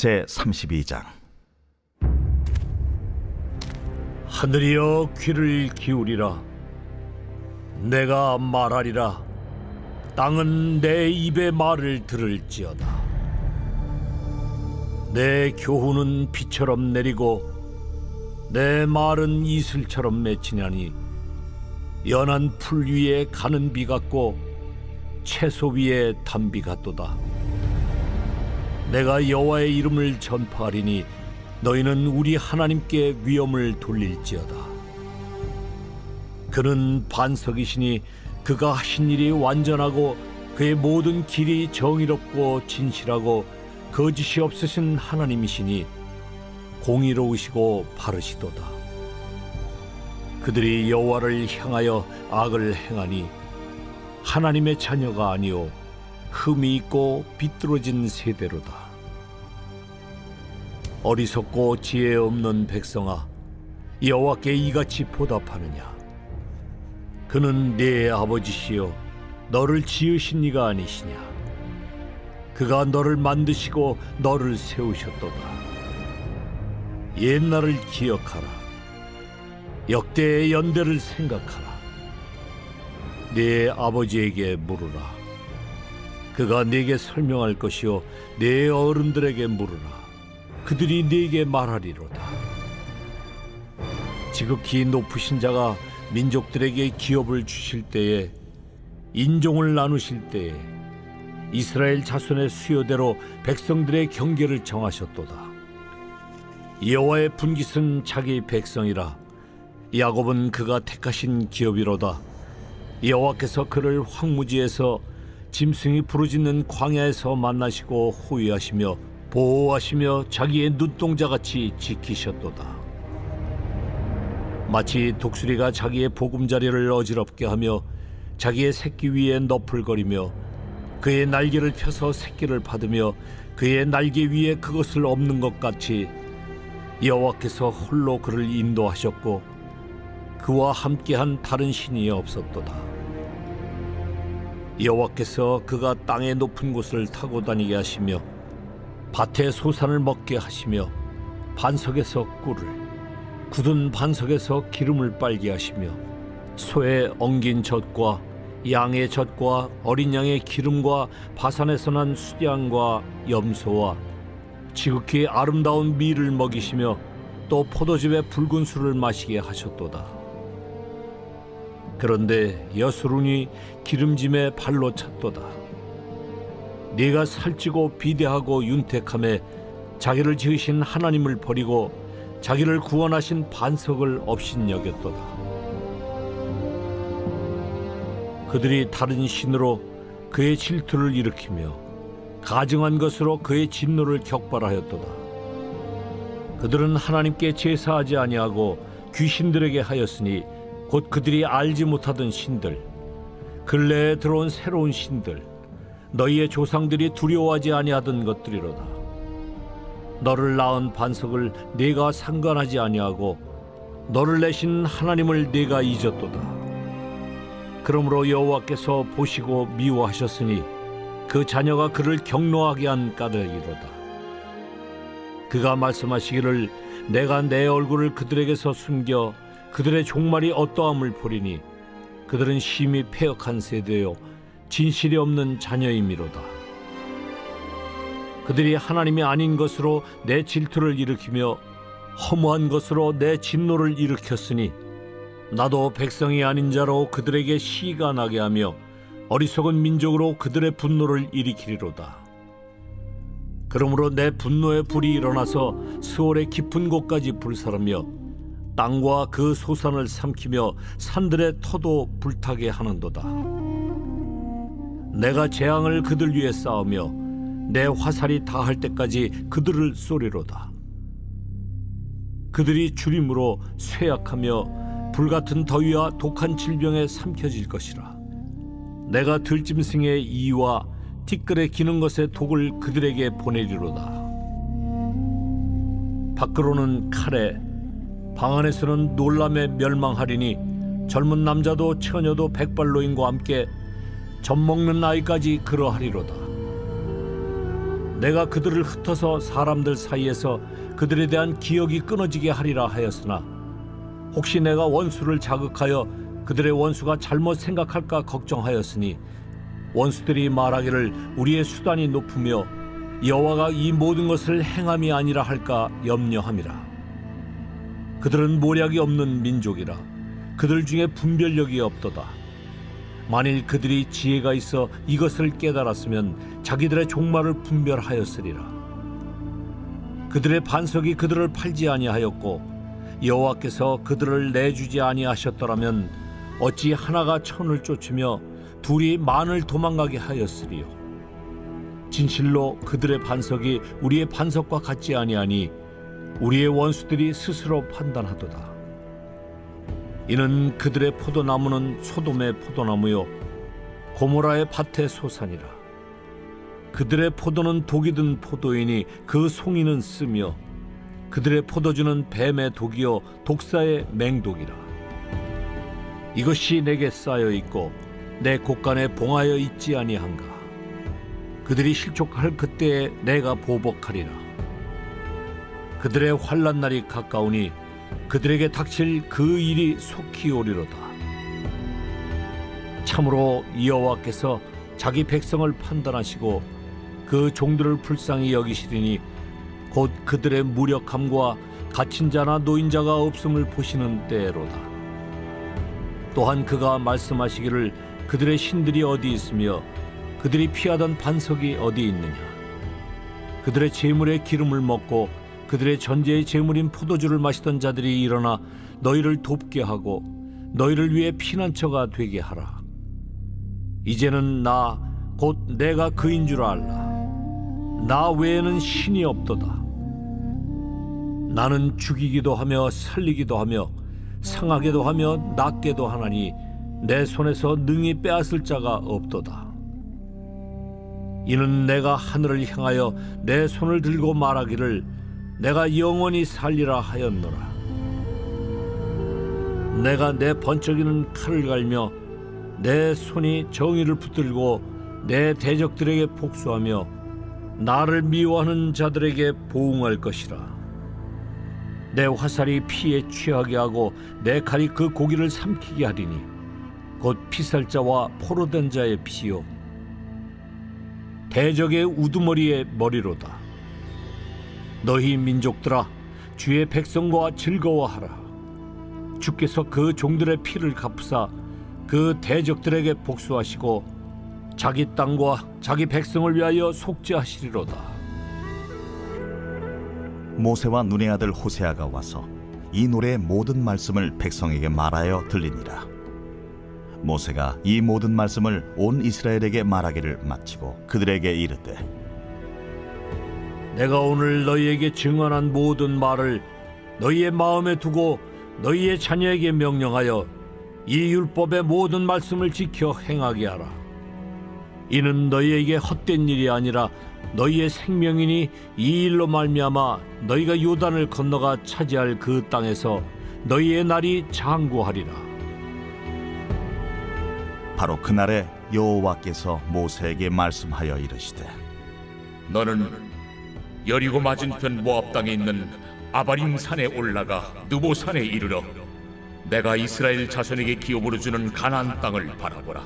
제32장. 하늘이여 귀를 기울이라. 내가 말하리라. 땅은 내 입의 말을 들을지어다. 내 교훈은 비처럼 내리고 내 말은 이슬처럼 맺히냐니 연한 풀 위에 가는 비 같고 채소 위에 단비 같도다. 내가 여호와의 이름을 전파하리니 너희는 우리 하나님께 위엄을 돌릴지어다. 그는 반석이시니 그가 하신 일이 완전하고 그의 모든 길이 정의롭고 진실하고 거짓이 없으신 하나님이시니 공의로우시고 바르시도다. 그들이 여호와를 향하여 악을 행하니 하나님의 자녀가 아니요 흠이 있고 비뚤어진 세대로다. 어리석고 지혜 없는 백성아, 여호와께 이같이 보답하느냐? 그는 네 아버지시요 너를 지으신 이가 아니시냐? 그가 너를 만드시고 너를 세우셨도다. 옛날을 기억하라. 역대의 연대를 생각하라. 네 아버지에게 물으라. 그가 네게 설명할 것이요 네 어른들에게 물으라. 그들이 네게 말하리로다. 지극히 높으신 자가 민족들에게 기업을 주실 때에, 인종을 나누실 때에 이스라엘 자손의 수요대로 백성들의 경계를 정하셨도다. 여호와의 분깃은 자기 백성이라. 야곱은 그가 택하신 기업이로다. 여호와께서 그를 황무지에서 짐승이 부르짖는 광야에서 만나시고 호위하시며 보호하시며 자기의 눈동자같이 지키셨도다. 마치 독수리가 자기의 보금자리를 어지럽게 하며 자기의 새끼 위에 너풀거리며 그의 날개를 펴서 새끼를 받으며 그의 날개 위에 그것을 엎는 것 같이 여호와께서 홀로 그를 인도하셨고 그와 함께한 다른 신이 없었도다. 여호와께서 그가 땅의 높은 곳을 타고 다니게 하시며 밭의 소산을 먹게 하시며 반석에서 꿀을, 굳은 반석에서 기름을 빨게 하시며 소의 엉긴 젖과 양의 젖과 어린 양의 기름과 바산에서 난 수량과 염소와 지극히 아름다운 밀을 먹이시며 또 포도즙의 붉은 술을 마시게 하셨도다. 그런데 여수룬이 기름짐에 발로 찼도다. 네가 살찌고 비대하고 윤택함에 자기를 지으신 하나님을 버리고 자기를 구원하신 반석을 업신여겼도다. 그들이 다른 신으로 그의 질투를 일으키며 가증한 것으로 그의 진노를 격발하였도다. 그들은 하나님께 제사하지 아니하고 귀신들에게 하였으니 곧 그들이 알지 못하던 신들, 근래에 들어온 새로운 신들, 너희의 조상들이 두려워하지 아니하던 것들이로다. 너를 낳은 반석을 네가 상관하지 아니하고 너를 내신 하나님을 네가 잊었도다. 그러므로 여호와께서 보시고 미워하셨으니 그 자녀가 그를 경노하게 한 까닭이로다. 그가 말씀하시기를 내가 내 얼굴을 그들에게서 숨겨 그들의 종말이 어떠함을 보리니 그들은 심히 패역한 세대요 진실이 없는 자녀임이로다. 그들이 하나님이 아닌 것으로 내 질투를 일으키며 허무한 것으로 내 진노를 일으켰으니 나도 백성이 아닌 자로 그들에게 시가 나게 하며 어리석은 민족으로 그들의 분노를 일으키리로다. 그러므로 내 분노의 불이 일어나서 스올의 깊은 곳까지 불사르며 땅과 그 소산을 삼키며 산들의 터도 불타게 하는도다. 내가 재앙을 그들 위에 쌓으며 내 화살이 다할 때까지 그들을 쏘리로다. 그들이 주림으로 쇠약하며 불같은 더위와 독한 질병에 삼켜질 것이라. 내가 들짐승의 이와 티끌에 기는 것의 독을 그들에게 보내리로다. 밖으로는 칼에, 방 안에서는 놀람에 멸망하리니 젊은 남자도 처녀도 백발노인과 함께 젖먹는 아이까지 그러하리로다. 내가 그들을 흩어서 사람들 사이에서 그들에 대한 기억이 끊어지게 하리라 하였으나 혹시 내가 원수를 자극하여 그들의 원수가 잘못 생각할까 걱정하였으니 원수들이 말하기를 우리의 수단이 높으며 여호와가 이 모든 것을 행함이 아니라 할까 염려함이라. 그들은 모략이 없는 민족이라. 그들 중에 분별력이 없도다. 만일 그들이 지혜가 있어 이것을 깨달았으면 자기들의 종말을 분별하였으리라. 그들의 반석이 그들을 팔지 아니하였고 여호와께서 그들을 내주지 아니하셨더라면 어찌 하나가 천을 쫓으며 둘이 만을 도망가게 하였으리요. 진실로 그들의 반석이 우리의 반석과 같지 아니하니 우리의 원수들이 스스로 판단하도다. 이는 그들의 포도나무는 소돔의 포도나무요 고모라의 밭의 소산이라. 그들의 포도는 독이 든 포도이니 그 송이는 쓰며 그들의 포도주는 뱀의 독이요 독사의 맹독이라. 이것이 내게 쌓여 있고 내 곳간에 봉하여 있지 아니한가. 그들이 실족할 그때에 내가 보복하리라. 그들의 환난 날이 가까우니 그들에게 닥칠 그 일이 속히 오리로다. 참으로 여호와께서 자기 백성을 판단하시고 그 종들을 불쌍히 여기시리니 곧 그들의 무력함과 갇힌 자나 노인자가 없음을 보시는 때로다. 또한 그가 말씀하시기를 그들의 신들이 어디 있으며 그들이 피하던 반석이 어디 있느냐. 그들의 재물의 기름을 먹고 그들의 전제의 재물인 포도주를 마시던 자들이 일어나 너희를 돕게 하고 너희를 위해 피난처가 되게 하라. 이제는 나 곧 내가 그인 줄 알라. 나 외에는 신이 없도다. 나는 죽이기도 하며 살리기도 하며 상하게도 하며 낫게도 하나니 내 손에서 능히 빼앗을 자가 없도다. 이는 내가 하늘을 향하여 내 손을 들고 말하기를 내가 영원히 살리라 하였노라. 내가 내 번쩍이는 칼을 갈며 내 손이 정의를 붙들고 내 대적들에게 복수하며 나를 미워하는 자들에게 보응할 것이라. 내 화살이 피에 취하게 하고 내 칼이 그 고기를 삼키게 하리니 곧 피살자와 포로된 자의 피요 대적의 우두머리의 머리로다. 너희 민족들아 주의 백성과 즐거워하라. 주께서 그 종들의 피를 갚으사 그 대적들에게 복수하시고 자기 땅과 자기 백성을 위하여 속죄하시리로다. 모세와 눈의 아들 호세아가 와서 이 노래의 모든 말씀을 백성에게 말하여 들리니라. 모세가 이 모든 말씀을 온 이스라엘에게 말하기를 마치고 그들에게 이르되 내가 오늘 너희에게 증언한 모든 말을 너희의 마음에 두고 너희의 자녀에게 명령하여 이 율법의 모든 말씀을 지켜 행하게 하라. 이는 너희에게 헛된 일이 아니라 너희의 생명이니 이 일로 말미암아 너희가 요단을 건너가 차지할 그 땅에서 너희의 날이 장구하리라. 바로 그날에 여호와께서 모세에게 말씀하여 이르시되 너는 여리고 맞은편 모압 땅에 있는 아바림 산에 올라가 느보 산에 이르러 내가 이스라엘 자손에게 기업으로 주는 가나안 땅을 바라보라.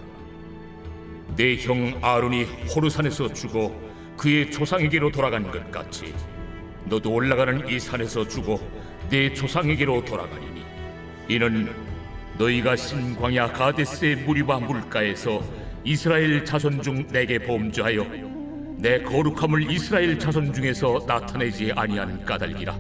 내 형 아론이 호르산에서 죽어 그의 조상에게로 돌아간 것 같이 너도 올라가는 이 산에서 죽어 내 조상에게로 돌아가리니 이는 너희가 신광야 가데스의 무리바 물가에서 이스라엘 자손 중 내게 범죄하여 내 거룩함을 이스라엘 자손 중에서 나타내지 아니하는 까닭이라.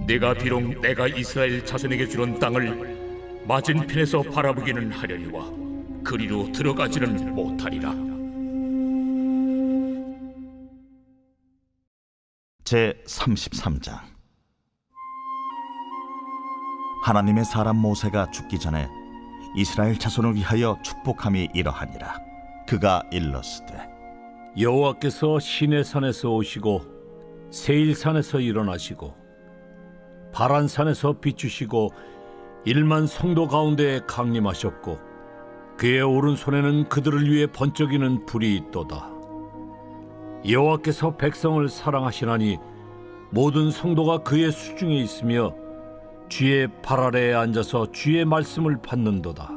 내가 비록 내가 이스라엘 자손에게 주는 땅을 맞은편에서 바라보기는 하려니와 그리로 들어가지는 못하리라. 제33장. 하나님의 사람 모세가 죽기 전에 이스라엘 자손을 위하여 축복함이 이러하니라. 그가 일렀으되 여호와께서 시내산에서 오시고 세일산에서 일어나시고 바란산에서 비추시고 1만 성도 가운데에 강림하셨고 그의 오른손에는 그들을 위해 번쩍이는 불이 있도다. 여호와께서 백성을 사랑하시나니 모든 성도가 그의 수중에 있으며 주의 발 아래에 앉아서 주의 말씀을 받는도다.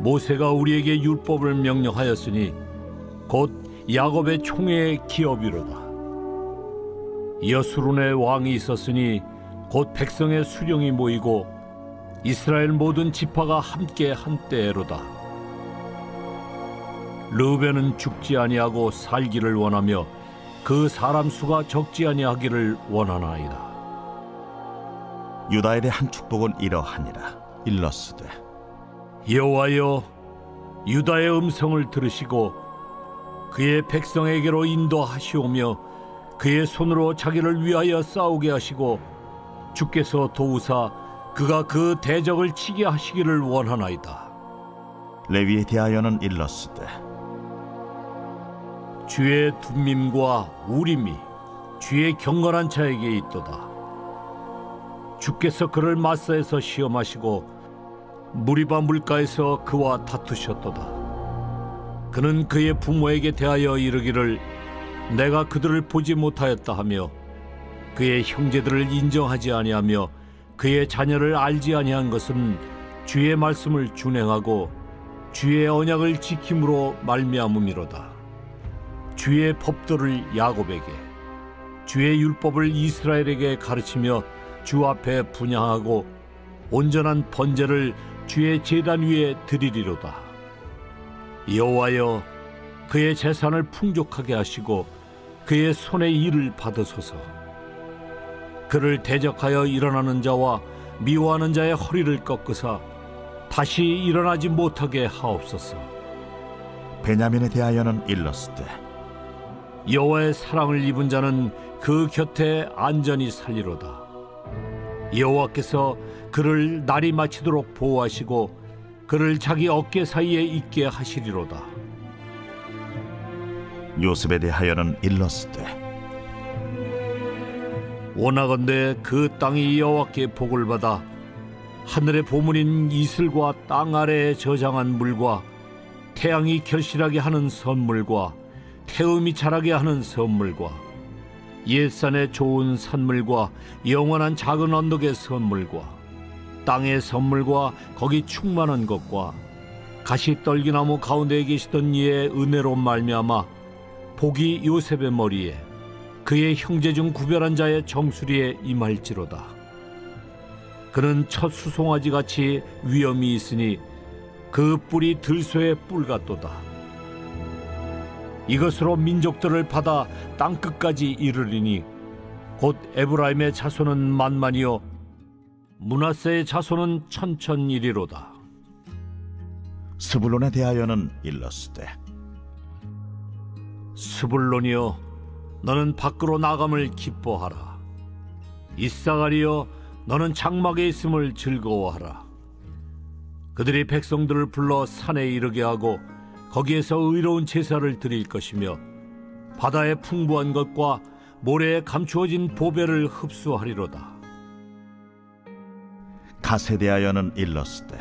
모세가 우리에게 율법을 명령하였으니 곧 야곱의 총회의 기업이로다. 여수론의 왕이 있었으니 곧 백성의 수령이 모이고 이스라엘 모든 지파가 함께 한때로다. 르우벤은 죽지 아니하고 살기를 원하며 그 사람 수가 적지 아니하기를 원하나이다. 유다엘의 한 축복은 이러하니라. 일러스되 여호와여, 유다의 음성을 들으시고 그의 백성에게로 인도하시오며 그의 손으로 자기를 위하여 싸우게 하시고 주께서 도우사 그가 그 대적을 치게 하시기를 원하나이다. 레위에 대하여는 일러스되 주의 둠밈과 우림이 주의 경건한 자에게 있도다. 주께서 그를 마사에서 시험하시고 무리바 물가에서 그와 다투셨도다. 그는 그의 부모에게 대하여 이르기를 내가 그들을 보지 못하였다 하며 그의 형제들을 인정하지 아니하며 그의 자녀를 알지 아니한 것은 주의 말씀을 준행하고 주의 언약을 지킴으로 말미암음이로다. 주의 법도를 야곱에게 주의 율법을 이스라엘에게 가르치며 주 앞에 분향하고 온전한 번제를 주의 제단 위에 드리리로다. 여호와여, 그의 재산을 풍족하게 하시고 그의 손의 일을 받으소서. 그를 대적하여 일어나는 자와 미워하는 자의 허리를 꺾으사 다시 일어나지 못하게 하옵소서. 베냐민에 대하여는 일러스되 여호와의 사랑을 입은 자는 그 곁에 안전히 살리로다. 여호와께서 그를 날이 마치도록 보호하시고 그를 자기 어깨 사이에 있게 하시리로다. 요셉에 대하여는 일러스되 원하건대 그 땅이 여호와께 복을 받아 하늘의 보물인 이슬과 땅 아래에 저장한 물과 태양이 결실하게 하는 선물과 태음이 자라게 하는 선물과 옛산의 좋은 산물과 영원한 작은 언덕의 선물과 땅의 선물과 거기 충만한 것과 가시떨기나무 가운데에 계시던 이의 은혜로 말미암아 복이 요셉의 머리에 그의 형제 중 구별한 자의 정수리에 임할지로다. 그는 첫 수송아지 같이 위엄이 있으니 그 뿔이 들소의 뿔 같도다. 이것으로 민족들을 받아 땅끝까지 이르리니 곧 에브라임의 자손은 만만이요 므낫세의 자손은 천천이리로다. 스불론에 대하여는 일러스되 스불론이여, 너는 밖으로 나감을 기뻐하라. 이사가리여, 너는 장막에 있음을 즐거워하라. 그들이 백성들을 불러 산에 이르게 하고 거기에서 의로운 제사를 드릴 것이며 바다의 풍부한 것과 모래에 감추어진 보배를 흡수하리로다. 갓에 대하여는 일러스되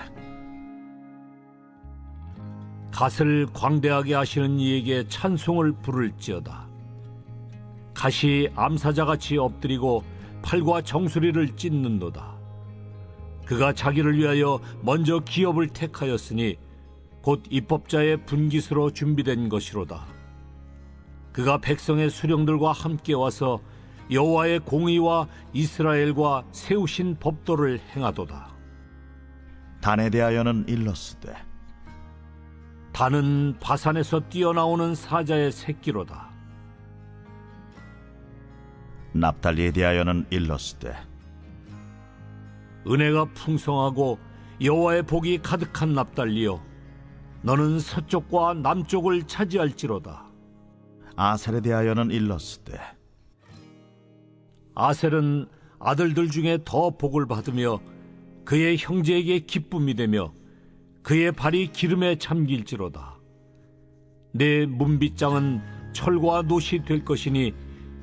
갓을 광대하게 하시는 이에게 찬송을 부를지어다. 갓이 암사자같이 엎드리고 팔과 정수리를 찢는도다. 그가 자기를 위하여 먼저 기업을 택하였으니 곧 입법자의 분깃으로 준비된 것이로다. 그가 백성의 수령들과 함께 와서 여호와의 공의와 이스라엘과 세우신 법도를 행하도다. 단에 대하여는 일러스되 단은 바산에서 뛰어나오는 사자의 새끼로다. 납달리에 대하여는 일러스되 은혜가 풍성하고 여호와의 복이 가득한 납달리여, 너는 서쪽과 남쪽을 차지할지로다. 아셀에 대하여는 일러스되 아셀은 아들들 중에 더 복을 받으며 그의 형제에게 기쁨이 되며 그의 발이 기름에 잠길지로다. 내 문빗장은 철과 놋이 될 것이니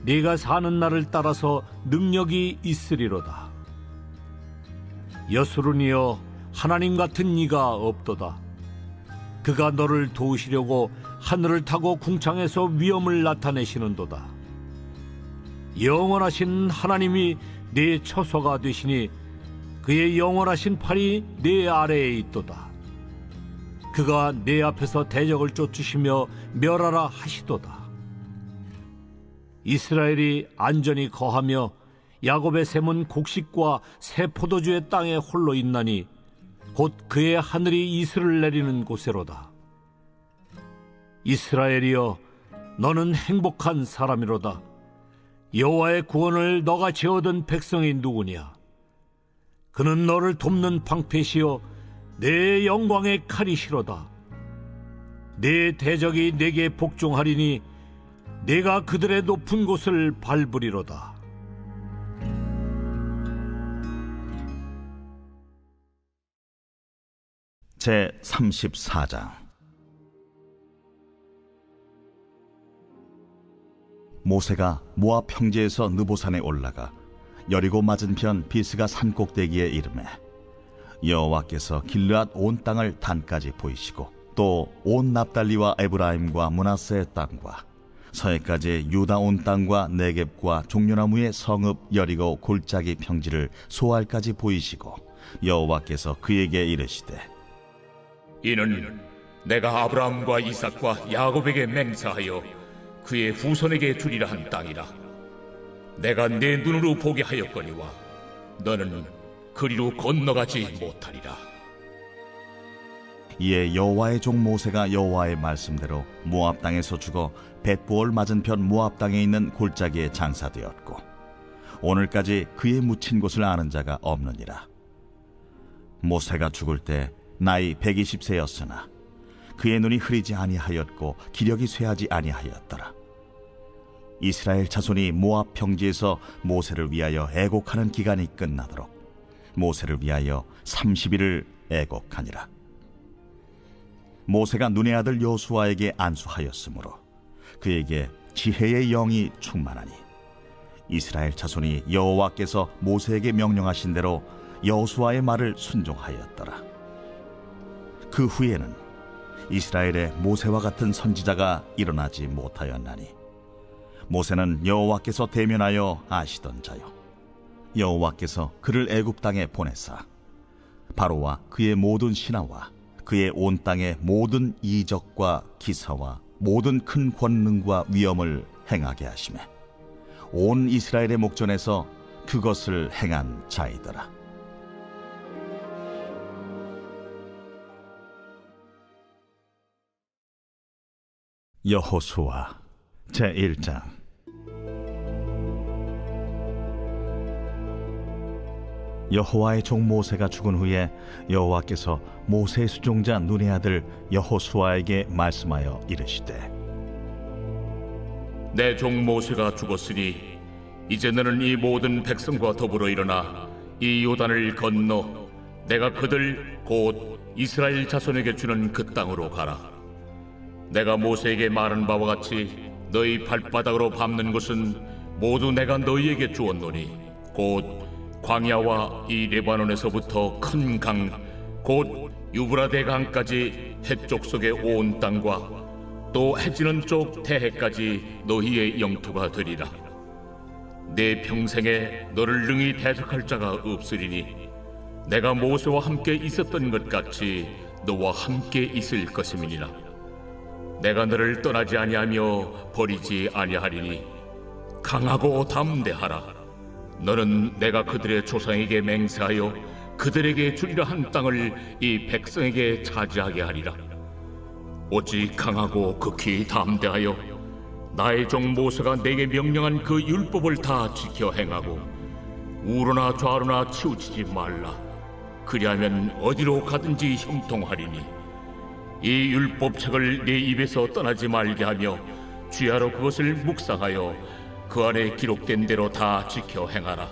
네가 사는 날을 따라서 능력이 있으리로다. 여수론이여, 하나님 같은 이가 없도다. 그가 너를 도우시려고 하늘을 타고 궁창에서 위엄을 나타내시는도다. 영원하신 하나님이 내 처소가 되시니 그의 영원하신 팔이 내 아래에 있도다. 그가 내 앞에서 대적을 쫓으시며 멸하라 하시도다. 이스라엘이 안전히 거하며 야곱의 샘은 곡식과 새 포도주의 땅에 홀로 있나니 곧 그의 하늘이 이슬을 내리는 곳에로다. 이스라엘이여, 너는 행복한 사람이로다. 여호와의 구원을 너같이 얻은 백성이 누구냐? 그는 너를 돕는 방패시요 내 영광의 칼이시로다. 내 대적이 내게 복종하리니 내가 그들의 높은 곳을 밟으리로다. 제 34장. 모세가 모압 평지에서 느보산에 올라가 여리고 맞은편 비스가 산꼭대기에 이르매 여호와께서 길르앗 온 땅을 단까지 보이시고 또 온 납달리와 에브라임과 므낫세의 땅과 서해까지 유다 온 땅과 네겝과 종려나무의 성읍 여리고 골짜기 평지를 소알까지 보이시고 여호와께서 그에게 이르시되 이는 내가 아브라함과 이삭과 야곱에게 맹세하여 그의 후손에게 주리라 한 땅이라. 내가 내 눈으로 보게 하였거니와 너는 그리로 건너가지 못하리라. 이에 여호와의 종 모세가 여호와의 말씀대로 모압 땅에서 죽어 벳보올 맞은편 모압 땅에 있는 골짜기에 장사되었고 오늘까지 그의 묻힌 곳을 아는 자가 없느니라. 모세가 죽을 때 나이 120세였으나 그의 눈이 흐리지 아니하였고 기력이 쇠하지 아니하였더라. 이스라엘 자손이 모압 평지에서 모세를 위하여 애곡하는 기간이 끝나도록 모세를 위하여 30일을 애곡하니라. 모세가 눈의 아들 여호수아에게 안수하였으므로 그에게 지혜의 영이 충만하니 이스라엘 자손이 여호와께서 모세에게 명령하신 대로 여호수아의 말을 순종하였더라. 그 후에는 이스라엘에 모세와 같은 선지자가 일어나지 못하였나니 모세는 여호와께서 대면하여 아시던 자요 여호와께서 그를 애굽 땅에 보내사 바로와 그의 모든 신하와 그의 온 땅의 모든 이적과 기사와 모든 큰 권능과 위엄을 행하게 하시매 온 이스라엘의 목전에서 그것을 행한 자이더라. 여호수아 제1장. 여호와의 종 모세가 죽은 후에 여호와께서 모세의 수종자 눈의 아들 여호수아에게 말씀하여 이르시되 내 종 모세가 죽었으니 이제 너는 이 모든 백성과 더불어 일어나 이 요단을 건너 내가 그들 곧 이스라엘 자손에게 주는 그 땅으로 가라. 내가 모세에게 말한 바와 같이 너희 발바닥으로 밟는 것은 모두 내가 너희에게 주었노니 곧 광야와 이 레바논에서부터 큰 강 곧 유브라데 강까지 해쪽 속의 온 땅과 또 해지는 쪽 태해까지 너희의 영토가 되리라. 내 평생에 너를 능히 대적할 자가 없으리니 내가 모세와 함께 있었던 것 같이 너와 함께 있을 것임이니라. 내가 너를 떠나지 아니하며 버리지 아니하리니 강하고 담대하라. 너는 내가 그들의 조상에게 맹세하여 그들에게 주리라 한 땅을 이 백성에게 차지하게 하리라. 오직 강하고 극히 담대하여 나의 종 모세가 내게 명령한 그 율법을 다 지켜 행하고 우로나 좌로나 치우치지 말라. 그리하면 어디로 가든지 형통하리니 이 율법책을 내 입에서 떠나지 말게 하며 주야로 그것을 묵상하여 그 안에 기록된 대로 다 지켜 행하라.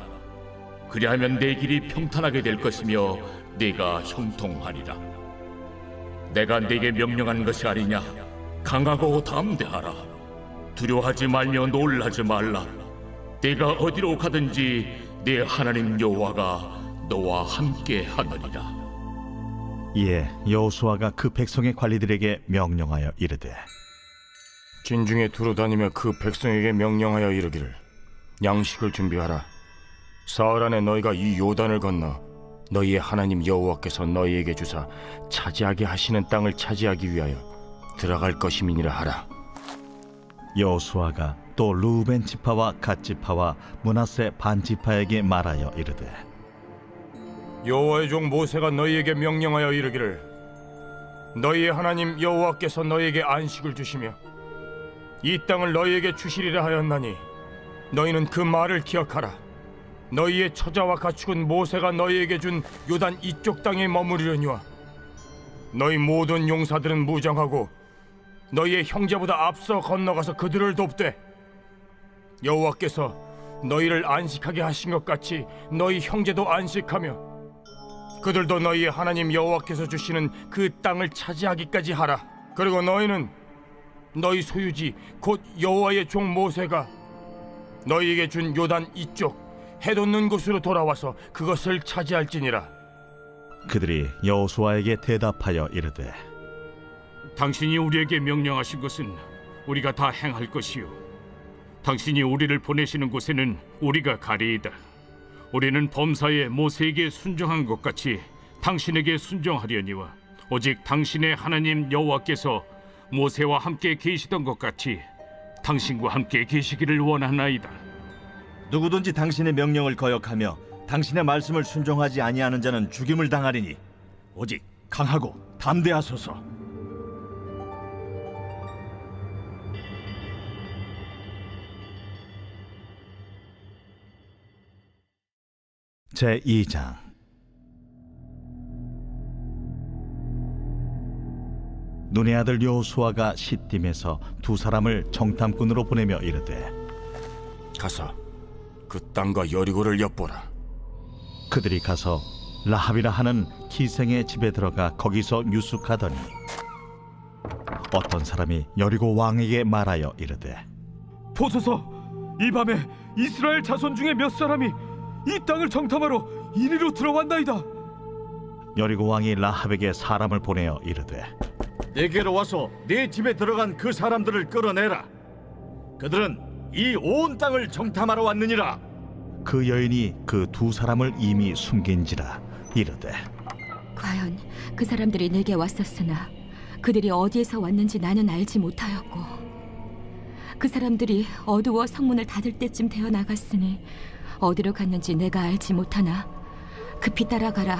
그리하면 내 길이 평탄하게 될 것이며 네가 형통하리라. 내가 네게 명령한 것이 아니냐. 강하고 담대하라. 두려워하지 말며 놀라지 말라. 네가 어디로 가든지 네 하나님 여호와가 너와 함께 하느니라. 이에 여호수아가 그 백성의 관리들에게 명령하여 이르되 진중에 두루다니며 그 백성에게 명령하여 이르기를 양식을 준비하라. 사흘 안에 너희가 이 요단을 건너 너희의 하나님 여호와께서 너희에게 주사 차지하게 하시는 땅을 차지하기 위하여 들어갈 것임이니라 하라. 여호수아가 또 르우벤 지파와 갓 지파와 므낫세 반 지파에게 말하여 이르되 여호와의 종 모세가 너희에게 명령하여 이르기를 너희의 하나님 여호와께서 너희에게 안식을 주시며 이 땅을 너희에게 주시리라 하였나니 너희는 그 말을 기억하라. 너희의 처자와 가축은 모세가 너희에게 준 요단 이쪽 땅에 머무르려니와 너희 모든 용사들은 무장하고 너희의 형제보다 앞서 건너가서 그들을 돕되 여호와께서 너희를 안식하게 하신 것 같이 너희 형제도 안식하며 그들도 너희의 하나님 여호와께서 주시는 그 땅을 차지하기까지 하라. 그리고 너희는 너희 소유지 곧 여호와의 종 모세가 너희에게 준 요단 이쪽 해돋는 곳으로 돌아와서 그것을 차지할지니라. 그들이 여호수아에게 대답하여 이르되 당신이 우리에게 명령하신 것은 우리가 다 행할 것이요 당신이 우리를 보내시는 곳에는 우리가 가리이다. 우리는 범사에 모세에게 순종한 것 같이 당신에게 순종하려니와 오직 당신의 하나님 여호와께서 모세와 함께 계시던 것 같이 당신과 함께 계시기를 원하나이다. 누구든지 당신의 명령을 거역하며 당신의 말씀을 순종하지 아니하는 자는 죽임을 당하리니 오직 강하고 담대하소서. 제2장 눈의 아들 여호수아가 시딤에서 두 사람을 정탐꾼으로 보내며 이르되 가서 그 땅과 여리고를 엿보라. 그들이 가서 라합이라 하는 기생의 집에 들어가 거기서 유숙하더니 어떤 사람이 여리고 왕에게 말하여 이르되 보소서, 이 밤에 이스라엘 자손 중에 몇 사람이 이 땅을 정탐하러 이리로 들어왔나이다. 여리고 왕이 라합에게 사람을 보내어 이르되 내게로 와서 내 집에 들어간 그 사람들을 끌어내라. 그들은 이 온 땅을 정탐하러 왔느니라. 그 여인이 그 두 사람을 이미 숨긴지라 이르되 과연 그 사람들이 내게 왔었으나 그들이 어디에서 왔는지 나는 알지 못하였고 그 사람들이 어두워 성문을 닫을 때쯤 되어 나갔으니 어디로 갔는지 내가 알지 못하나 급히 따라가라.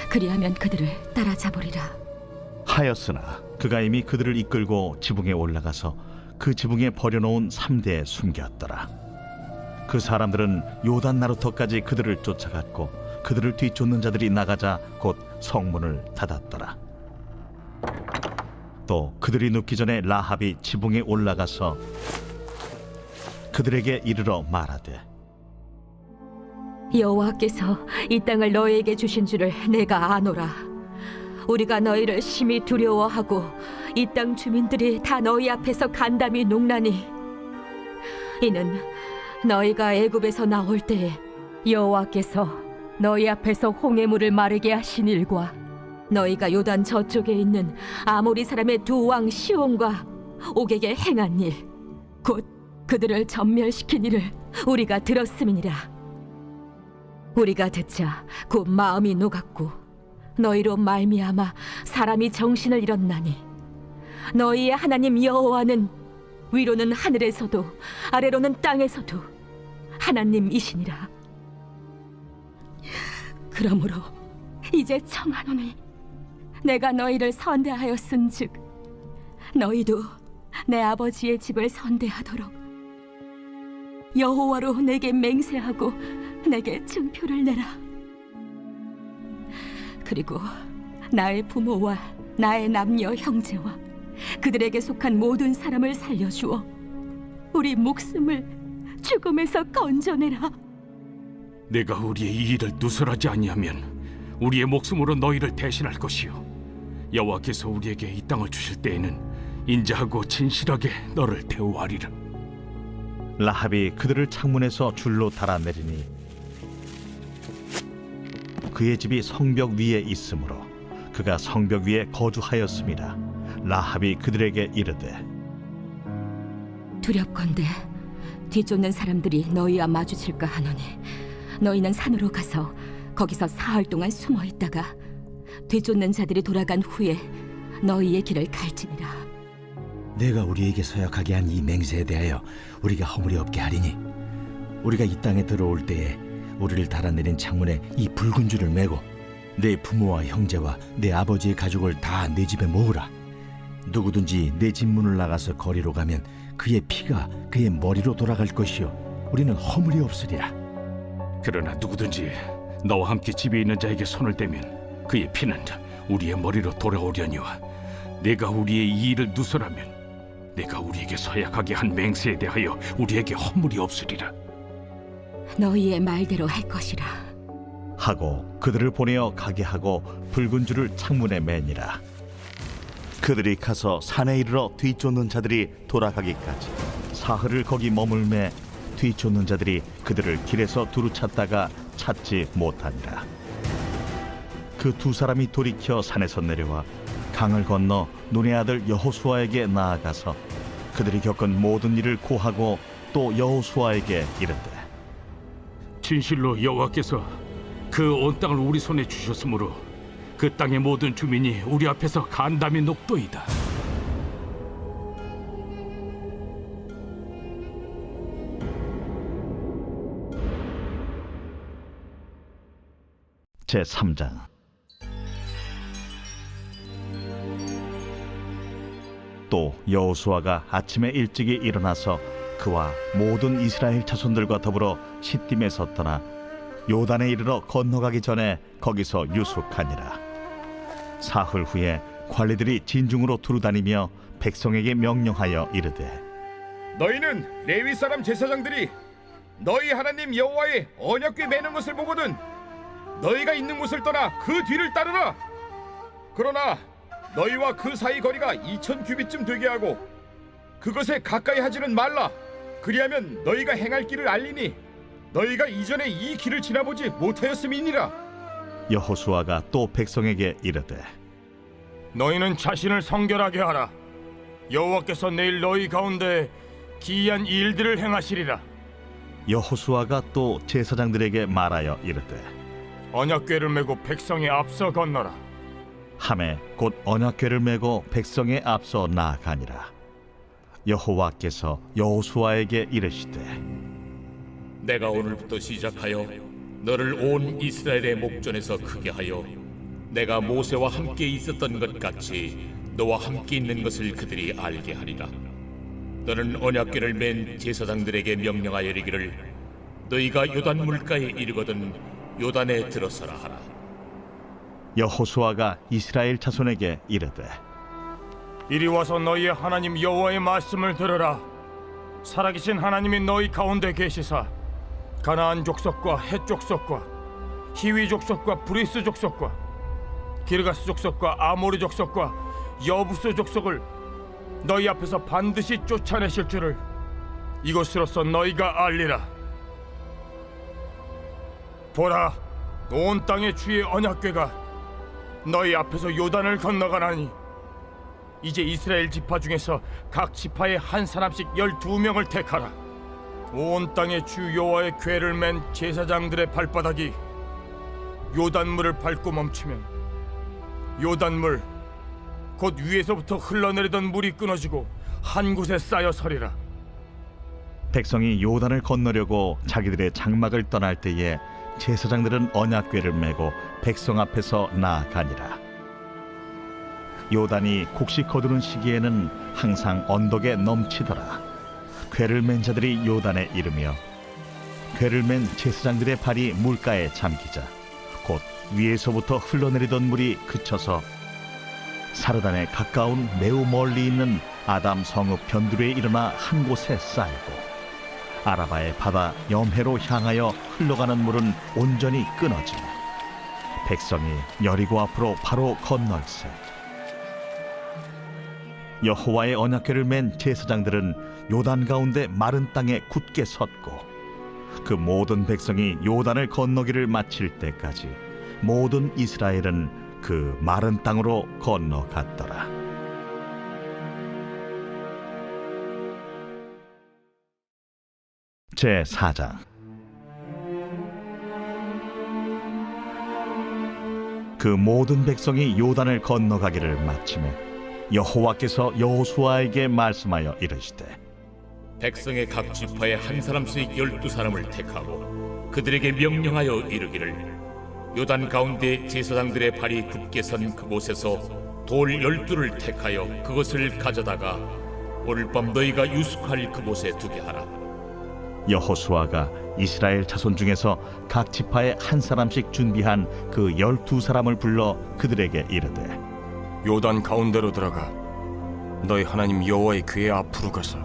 그리하면 그들을 따라잡으리라. 하였으나 그가 이미 그들을 이끌고 지붕에 올라가서 그 지붕에 버려놓은 3대에 숨겼더라. 그 사람들은 요단 나루터까지 그들을 쫓아갔고 그들을 뒤쫓는 자들이 나가자 곧 성문을 닫았더라. 또 그들이 눕기 전에 라합이 지붕에 올라가서 그들에게 이르러 말하되 여호와께서 이 땅을 너희에게 주신 줄을 내가 아노라. 우리가 너희를 심히 두려워하고 이 땅 주민들이 다 너희 앞에서 간담이 농나니 이는 너희가 애굽에서 나올 때에 여호와께서 너희 앞에서 홍해물을 마르게 하신 일과 너희가 요단 저쪽에 있는 아모리 사람의 두 왕 시온과 옥에게 행한 일 곧 그들을 전멸시킨 일을 우리가 들었음이니라. 우리가 듣자 곧 마음이 녹았고 너희로 말미암아 사람이 정신을 잃었나니 너희의 하나님 여호와는 위로는 하늘에서도 아래로는 땅에서도 하나님이시니라. 그러므로 이제 청하노니 내가 너희를 선대하였은즉 너희도 내 아버지의 집을 선대하도록 여호와로 내게 맹세하고 내게 증표를 내라. 그리고 나의 부모와 나의 남녀 형제와 그들에게 속한 모든 사람을 살려주어 우리 목숨을 죽음에서 건져내라. 내가 우리의 이 일을 누설하지 아니하면 우리의 목숨으로 너희를 대신할 것이요 여호와께서 우리에게 이 땅을 주실 때에는 인자하고 진실하게 너를 대우하리라. 라합이 그들을 창문에서 줄로 달아내리니 그의 집이 성벽 위에 있으므로 그가 성벽 위에 거주하였음이라. 라합이 그들에게 이르되 두렵건대 뒤쫓는 사람들이 너희와 마주칠까 하노니 너희는 산으로 가서 거기서 사흘 동안 숨어 있다가 뒤쫓는 자들이 돌아간 후에 너희의 길을 갈지니라. 내가 우리에게 서약하게 한 이 맹세에 대하여 우리가 허물이 없게 하리니 우리가 이 땅에 들어올 때에 우리를 달아내린 창문에 이 붉은 줄을 매고 내 부모와 형제와 내 아버지의 가족을 다 내 집에 모으라. 누구든지 내 집 문을 나가서 거리로 가면 그의 피가 그의 머리로 돌아갈 것이요 우리는 허물이 없으리라. 그러나 누구든지 너와 함께 집에 있는 자에게 손을 대면 그의 피는 우리의 머리로 돌아오려니와 내가 우리의 이 일을 누설하면 내가 우리에게 서약하게 한 맹세에 대하여 우리에게 허물이 없으리라. 너희의 말대로 할 것이라. 하고 그들을 보내어 가게 하고 붉은 줄을 창문에 매니라. 그들이 가서 산에 이르러 뒤쫓는 자들이 돌아가기까지 사흘을 거기 머물매 뒤쫓는 자들이 그들을 길에서 두루 찾다가 찾지 못하니라. 그 두 사람이 돌이켜 산에서 내려와 강을 건너 눈의 아들 여호수아에게 나아가서 그들이 겪은 모든 일을 고하고 또 여호수아에게 이르되 진실로 여호와께서 그 온 땅을 우리 손에 주셨으므로 그 땅의 모든 주민이 우리 앞에서 간담이 녹도이다. 제3장. 또 여호수아가 아침에 일찍이 일어나서 그와 모든 이스라엘 자손들과 더불어 시딤에 섰더나 요단에 이르러 건너가기 전에 거기서 유숙하니라. 사흘 후에 관리들이 진중으로 두루다니며 백성에게 명령하여 이르되 너희는 레위 사람 제사장들이 너희 하나님 여호와의 언약궤 매는 것을 보거든 너희가 있는 곳을 떠나 그 뒤를 따르라. 그러나 너희와 그 사이 거리가 2000 규빗쯤 되게 하고 그것에 가까이 하지는 말라. 그리하면 너희가 행할 길을 알리니 너희가 이전에 이 길을 지나보지 못하였음이니라. 여호수아가 또 백성에게 이르되 너희는 자신을 성결하게 하라. 여호와께서 내일 너희 가운데 기이한 일들을 행하시리라. 여호수아가 또 제사장들에게 말하여 이르되 언약궤를 메고 백성의 앞서 건너라. 함에 곧 언약궤를 메고 백성의 앞서 나아가니라. 여호와께서 여호수아에게 이르시되 내가 오늘부터 시작하여 너를 온 이스라엘의 목전에서 크게 하여 내가 모세와 함께 있었던 것 같이 너와 함께 있는 것을 그들이 알게 하리라. 너는 언약궤를 맨 제사장들에게 명령하여 이르기를 너희가 요단 물가에 이르거든 요단에 들어서라 하라. 여호수아가 이스라엘 자손에게 이르되 이리 와서 너희의 하나님 여호와의 말씀을 들으라. 살아계신 하나님이 너희 가운데 계시사 가나안 족속과 헷 족속과 히위 족속과 브리스 족속과 기르가스 족속과 아모리 족속과 여부스 족속을 너희 앞에서 반드시 쫓아내실 줄을 이것으로서 너희가 알리라. 보라, 온 땅의 주의 언약궤가 너희 앞에서 요단을 건너가나니 이제 이스라엘 지파 중에서 각 지파에 한 사람씩 12명을 택하라. 온 땅의 주 여호와의 궤를 맨 제사장들의 발바닥이 요단물을 밟고 멈추면 요단물 곧 위에서부터 흘러내리던 물이 끊어지고 한 곳에 쌓여 서리라. 백성이 요단을 건너려고 자기들의 장막을 떠날 때에 제사장들은 언약궤를 메고 백성 앞에서 나아가니라. 요단이 곡식 거두는 시기에는 항상 언덕에 넘치더라. 궤를 맨 자들이 요단에 이르며 궤를 맨 제사장들의 발이 물가에 잠기자 곧 위에서부터 흘러내리던 물이 그쳐서 사르단에 가까운 매우 멀리 있는 아담 성읍 변두리에 일어나 한 곳에 쌓이고 아라바의 바다 염해로 향하여 흘러가는 물은 온전히 끊어지며 백성이 여리고 앞으로 바로 건널세. 여호와의 언약궤를 맨 제사장들은 요단 가운데 마른 땅에 굳게 섰고 그 모든 백성이 요단을 건너기를 마칠 때까지 모든 이스라엘은 그 마른 땅으로 건너갔더라. 2. 제4장. 그 모든 백성이 요단을 건너가기를 마치매 여호와께서 여호수아에게 말씀하여 이르시되 백성의 각 지파에 한 사람씩 12사람을 택하고 그들에게 명령하여 이르기를 요단 가운데 제사장들의 발이 굳게 선 그곳에서 돌 12를 택하여 그것을 가져다가 오늘 밤 너희가 유숙할 그곳에 두게 하라. 여호수아가 이스라엘 자손 중에서 각 지파에 한 사람씩 준비한 그 12사람을 불러 그들에게 이르되 요단 가운데로 들어가 너희 하나님 여호와의 궤 앞으로 가서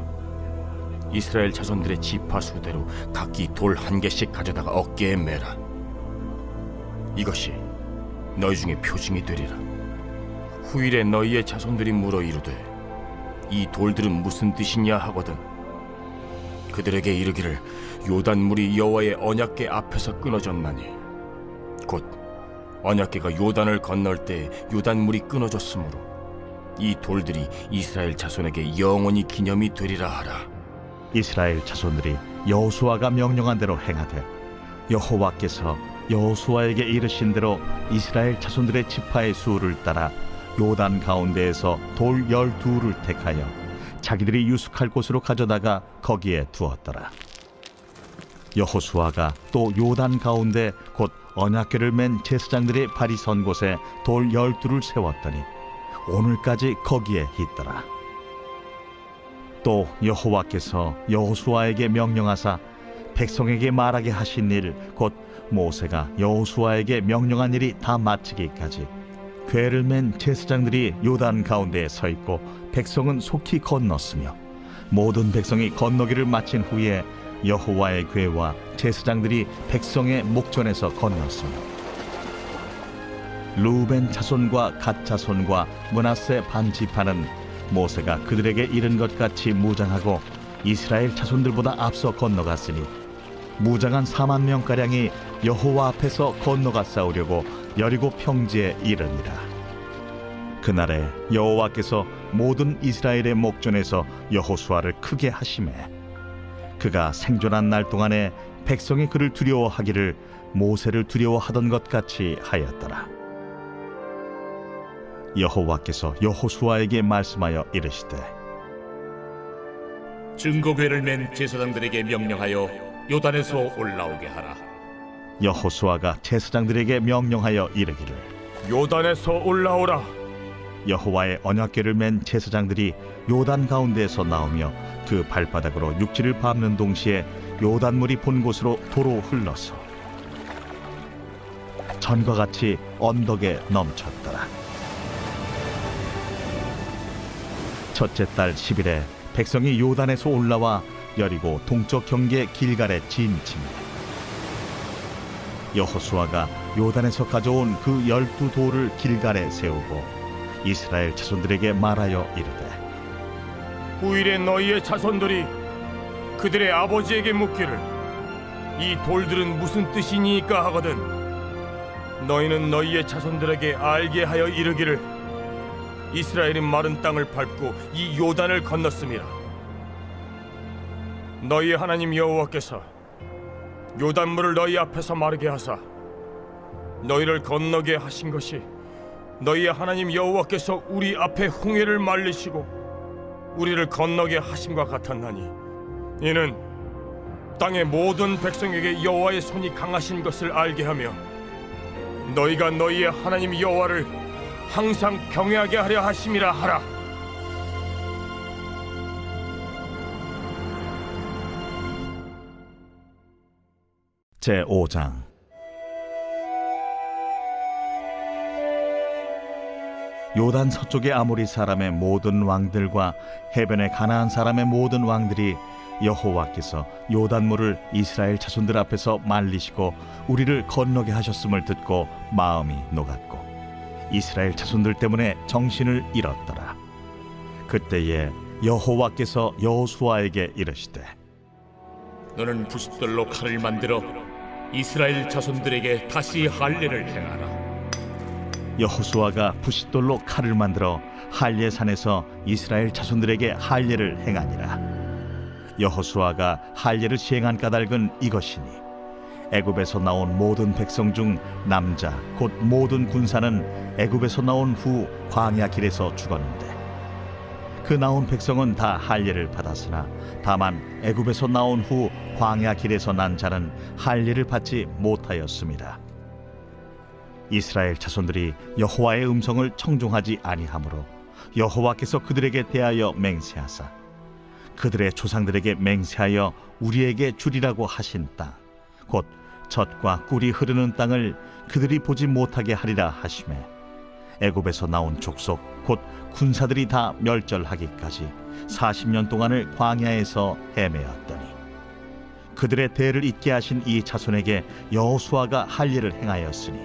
이스라엘 자손들의 지파 수대로 각기 돌 1개씩 가져다가 어깨에 매라. 이것이 너희 중에 표징이 되리라. 후일에 너희의 자손들이 물어 이르되 이 돌들은 무슨 뜻이냐 하거든 그들에게 이르기를 요단물이 여호와의 언약궤 앞에서 끊어졌나니 곧 언약궤가 요단을 건널 때 요단물이 끊어졌으므로 이 돌들이 이스라엘 자손에게 영원히 기념이 되리라 하라. 이스라엘 자손들이 여호수아가 명령한 대로 행하되 여호와께서 여호수아에게 이르신 대로 이스라엘 자손들의 지파의 수를 따라 요단 가운데에서 돌 12를 택하여 자기들이 유숙할 곳으로 가져다가 거기에 두었더라. 여호수아가 또 요단 가운데 곧 언약궤를 맨 제사장들의 발이 선 곳에 돌 12를 세웠더니 오늘까지 거기에 있더라. 또 여호와께서 여호수아에게 명령하사 백성에게 말하게 하신 일 곧 모세가 여호수아에게 명령한 일이 다 마치기까지 궤를 맨 제사장들이 요단 가운데에 서 있고 백성은 속히 건넜으며 모든 백성이 건너기를 마친 후에 여호와의 궤와 제사장들이 백성의 목전에서 건넜으며 루벤 자손과 갓 자손과 므낫세 반 지파는 모세가 그들에게 이른 것 같이 무장하고 이스라엘 자손들보다 앞서 건너갔으니 무장한 4만 명가량이 여호와 앞에서 건너가 싸우려고 여리고 평지에 이르니라. 그날에 여호와께서 모든 이스라엘의 목전에서 여호수아를 크게 하시매 그가 생존한 날 동안에 백성이 그를 두려워하기를 모세를 두려워하던 것 같이 하였더라. 여호와께서 여호수아에게 말씀하여 이르시되 증거궤를 맨 제사장들에게 명령하여 요단에서 올라오게 하라. 여호수아가 제사장들에게 명령하여 이르기를 요단에서 올라오라. 여호와의 언약궤를 맨 제사장들이 요단 가운데에서 나오며 그 발바닥으로 육지를 밟는 동시에 요단물이 본 곳으로 도로 흘러서 전과 같이 언덕에 넘쳤더라. 첫째 달 10일에 백성이 요단에서 올라와 여리고 동쪽 경계 길갈에 진침해 여호수아가 요단에서 가져온 그 12돌을 길갈에 세우고 이스라엘 자손들에게 말하여 이르되 후일에 너희의 자손들이 그들의 아버지에게 묻기를 이 돌들은 무슨 뜻이니까 하거든 너희는 너희의 자손들에게 알게 하여 이르기를 이스라엘이 마른 땅을 밟고 이 요단을 건넜음이라. 너희의 하나님 여호와께서 요단물을 너희 앞에서 마르게 하사 너희를 건너게 하신 것이 너희의 하나님 여호와께서 우리 앞에 홍해를 말리시고 우리를 건너게 하심과 같았나니 이는 땅의 모든 백성에게 여호와의 손이 강하신 것을 알게 하며 너희가 너희의 하나님 여호와를 항상 경외하게 하려 하심이라 하라. 제5장. 요단 서쪽의 아모리 사람의 모든 왕들과 해변의 가나안 사람의 모든 왕들이 여호와께서 요단물을 이스라엘 자손들 앞에서 말리시고 우리를 건너게 하셨음을 듣고 마음이 녹았고 이스라엘 자손들 때문에 정신을 잃었더라. 그때에 여호와께서 여호수아에게 이르시되 너는 부싯돌로 칼을 만들어 이스라엘 자손들에게 다시 할례를 행하라. 여호수아가 부싯돌로 칼을 만들어 할례산에서 이스라엘 자손들에게 할례를 행하니라. 여호수아가 할례를 시행한 까닭은 이것이니 애굽에서 나온 모든 백성 중 남자 곧 모든 군사는 애굽에서 나온 후 광야 길에서 죽었는데 그 나온 백성은 다 할례를 받았으나 다만 애굽에서 나온 후 광야 길에서 난 자는 할례를 받지 못하였습니다. 이스라엘 자손들이 여호와의 음성을 청종하지 아니하므로 여호와께서 그들에게 대하여 맹세하사 그들의 조상들에게 맹세하여 우리에게 주리라고 하신 땅 곧 젖과 꿀이 흐르는 땅을 그들이 보지 못하게 하리라 하시매 애굽에서 나온 족속 곧 군사들이 다 멸절하기까지 40년 동안을 광야에서 헤매었더니 그들의 대를 잇게 하신 이 자손에게 여호수아가 할례를 행하였으니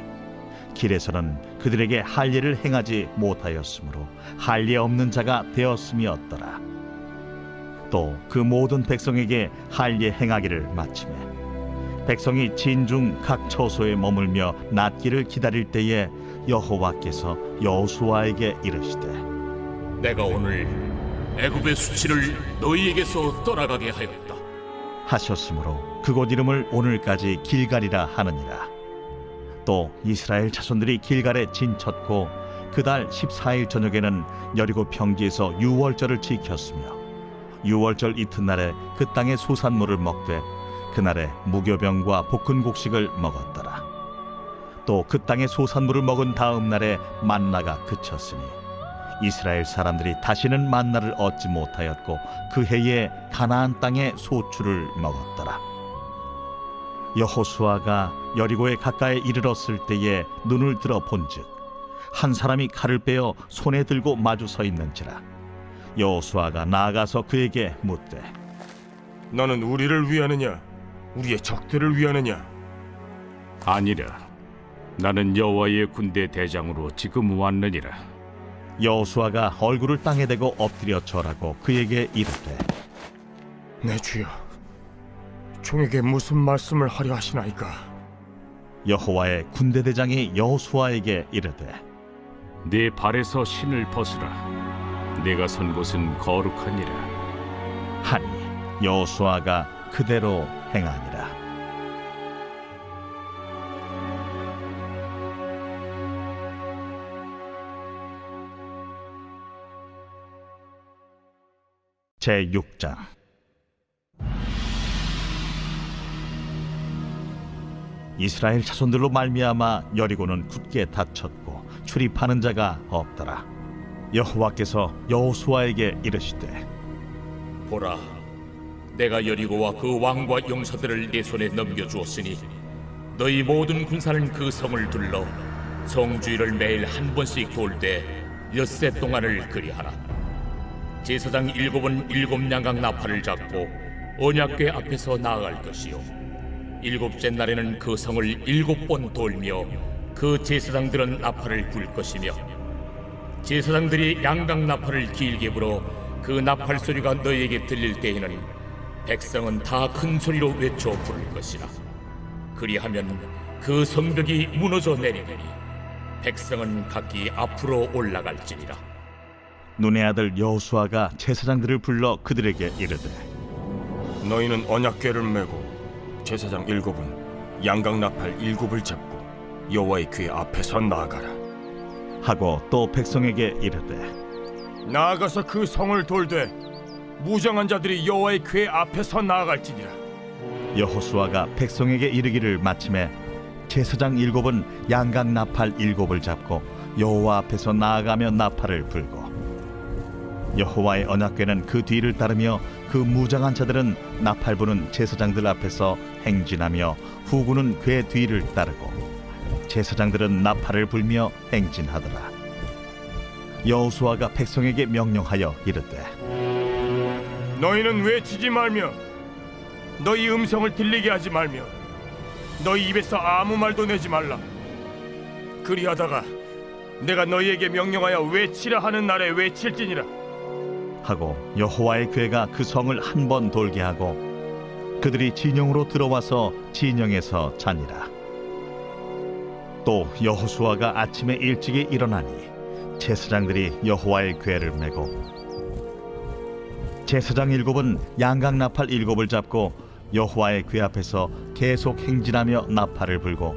길에서는 그들에게 할례를 행하지 못하였으므로 할례 없는 자가 되었음이었더라. 또 그 모든 백성에게 할례 행하기를 마치매 백성이 진중 각 처소에 머물며 낫기를 기다릴 때에 여호와께서 여호수아에게 이르시되 내가 오늘 애굽의 수치를 너희에게서 떠나가게 하였다. 하셨으므로 그곳 이름을 오늘까지 길갈이라 하느니라. 또 이스라엘 자손들이 길갈에 진쳤고 그달 14일 저녁에는 여리고 평지에서 유월절을 지켰으며 유월절 이튿날에 그 땅의 소산물을 먹되 그날에 무교병과 볶은 곡식을 먹었더라. 또 그 땅의 소산물을 먹은 다음 날에 만나가 그쳤으니 이스라엘 사람들이 다시는 만나를 얻지 못하였고 그 해에 가나안 땅의 소출을 먹었더라. 여호수아가 여리고에 가까이 이르렀을 때에 눈을 들어 본즉 한 사람이 칼을 빼어 손에 들고 마주 서 있는지라. 여호수아가 나아가서 그에게 묻되 너는 우리를 위하느냐 우리의 적들을 위하느냐? 아니라 나는 여호와의 군대 대장으로 지금 왔느니라. 여호수아가 얼굴을 땅에 대고 엎드려 절하고 그에게 이르되 내 주여, 종에게 무슨 말씀을 하려 하시나이까? 여호와의 군대 대장이 여호수아에게 이르되 네 발에서 신을 벗으라. 내가 선 곳은 거룩하니라. 하니 여호수아가 그대로 행하니라. 제6장 이스라엘 자손들로 말미암아 여리고는 굳게 닫혔고 출입하는 자가 없더라. 여호와께서 여호수아에게 이르시되 보라, 내가 여리고와 그 왕과 용사들을 네 손에 넘겨주었으니 너희 모든 군사는 그 성을 둘러 성주의를 매일 한 번씩 돌 때 엿새 동안을 그리하라. 제사장 7은 7 양각 나팔을 잡고 언약궤 앞에서 나아갈 것이요 7째 날에는 그 성을 7번 돌며 그 제사장들은 나팔을 불 것이며 제사장들이 양각 나팔을 길게 불어 그 나팔 소리가 너희에게 들릴 때에는 백성은 다 큰 소리로 외쳐 부를 것이라. 그리하면 그 성벽이 무너져 내리리니 백성은 각기 앞으로 올라갈지니라. 눈의 아들 여호수아가 제사장들을 불러 그들에게 이르되 너희는 언약궤를 메고 제사장 7은 양각 나팔 7을 잡고 여호와의 궤 앞에서 나아가라. 하고 또 백성에게 이르되 나아가서 그 성을 돌되 무장한 자들이 여호와의 궤 앞에서 나아갈지니라. 여호수아가 백성에게 이르기를 마침에 제사장 7은 양각 나팔 7을 잡고 여호와 앞에서 나아가며 나팔을 불고 여호와의 언약궤는 그 뒤를 따르며 그 무장한 자들은 나팔 부는 제사장들 앞에서 행진하며 후군은 궤 뒤를 따르고 제사장들은 나팔을 불며 행진하더라. 여호수아가 백성에게 명령하여 이르되 너희는 외치지 말며 너희 음성을 들리게 하지 말며 너희 입에서 아무 말도 내지 말라. 그리하다가 내가 너희에게 명령하여 외치라 하는 날에 외칠지니라. 하고 여호와의 궤가 그 성을 한 번 돌게 하고 그들이 진영으로 들어와서 진영에서 자니라. 또 여호수아가 아침에 일찍이 일어나니 제사장들이 여호와의 궤를 메고 제사장 7은 양각 나팔 7을 잡고 여호와의 궤 앞에서 계속 행진하며 나팔을 불고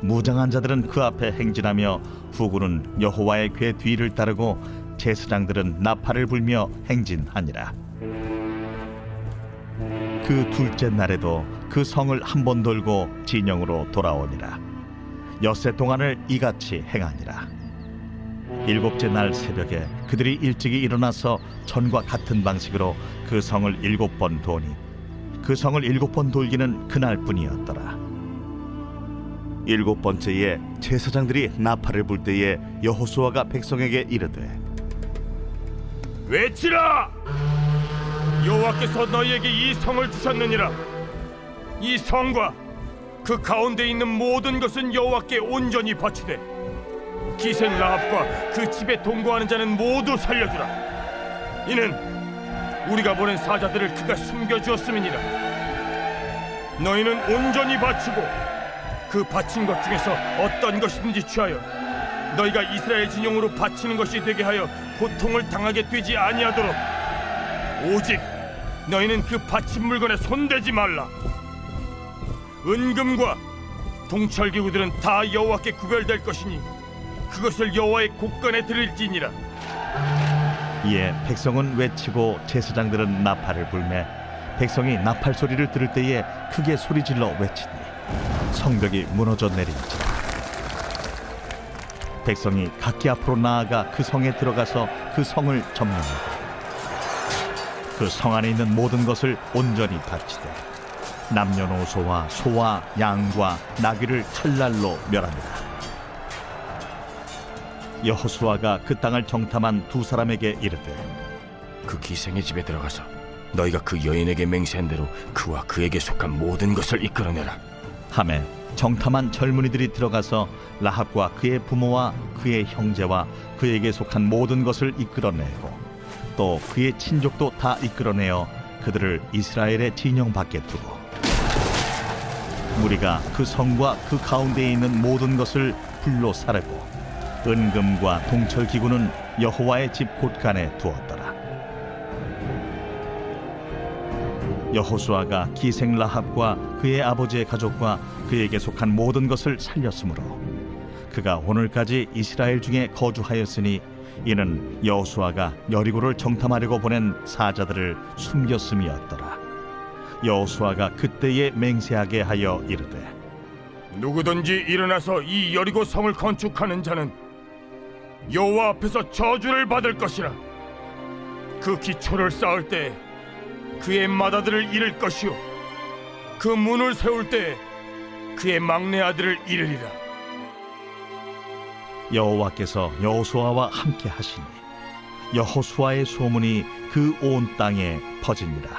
무장한 자들은 그 앞에 행진하며 후군은 여호와의 궤 뒤를 따르고 제사장들은 나팔을 불며 행진하니라. 그 둘째 날에도 그 성을 한 번 돌고 진영으로 돌아오니라. 엿새 동안을 이같이 행하니라. 7째 날 새벽에 그들이 일찍이 일어나서 전과 같은 방식으로 그 성을 7번 도니 그 성을 7번 돌기는 그날뿐이었더라. 7번째에 제사장들이 나팔을 불 때에 여호수아가 백성에게 이르되 외치라! 여호와께서 너희에게 이 성을 주셨느니라. 이 성과 그 가운데 있는 모든 것은 여호와께 온전히 바치되 기생 라합과 그 집에 동거하는 자는 모두 살려주라. 이는 우리가 보낸 사자들을 그가 숨겨주었음이니라. 너희는 온전히 바치고 그 바친 것 중에서 어떤 것이든지 취하여 너희가 이스라엘 진영으로 바치는 것이 되게 하여 고통을 당하게 되지 아니하도록 오직 너희는 그 바친 물건에 손대지 말라. 은금과 동철기구들은 다 여호와께 구별될 것이니 그것을 여호와의 곳간에 드릴지니라. 이에 백성은 외치고 제사장들은 나팔을 불매 백성이 나팔 소리를 들을 때에 크게 소리질러 외치니 성벽이 무너져 내린지라. 백성이 각기 앞으로 나아가 그 성에 들어가서 그 성을 점령하고 그 성 안에 있는 모든 것을 온전히 바치되 남녀노소와 소와 양과 나귀를 칼날로 멸하니라. 여호수아가 그 땅을 정탐한 두 사람에게 이르되 그 기생의 집에 들어가서 너희가 그 여인에게 맹세한 대로 그와 그에게 속한 모든 것을 이끌어내라. 하매 정탐한 젊은이들이 들어가서 라합과 그의 부모와 그의 형제와 그에게 속한 모든 것을 이끌어내고 또 그의 친족도 다 이끌어내어 그들을 이스라엘의 진영 밖에 두고 무리가 그 성과 그 가운데에 있는 모든 것을 불로 사르고 은금과 동철기구는 여호와의 집 곳간에 두었더라. 여호수아가 기생 라합과 그의 아버지의 가족과 그에게 속한 모든 것을 살렸으므로 그가 오늘까지 이스라엘 중에 거주하였으니 이는 여호수아가 여리고를 정탐하려고 보낸 사자들을 숨겼음이었더라. 여호수아가 그때에 맹세하게 하여 이르되 누구든지 일어나서 이 여리고 성을 건축하는 자는 여호와 앞에서 저주를 받을 것이라. 그 기초를 쌓을 때 그의 맏아들을 잃을 것이요 그 문을 세울 때 그의 막내 아들을 잃으리라. 여호와께서 여호수아와 함께 하시니 여호수아의 소문이 그 온 땅에 퍼지니라.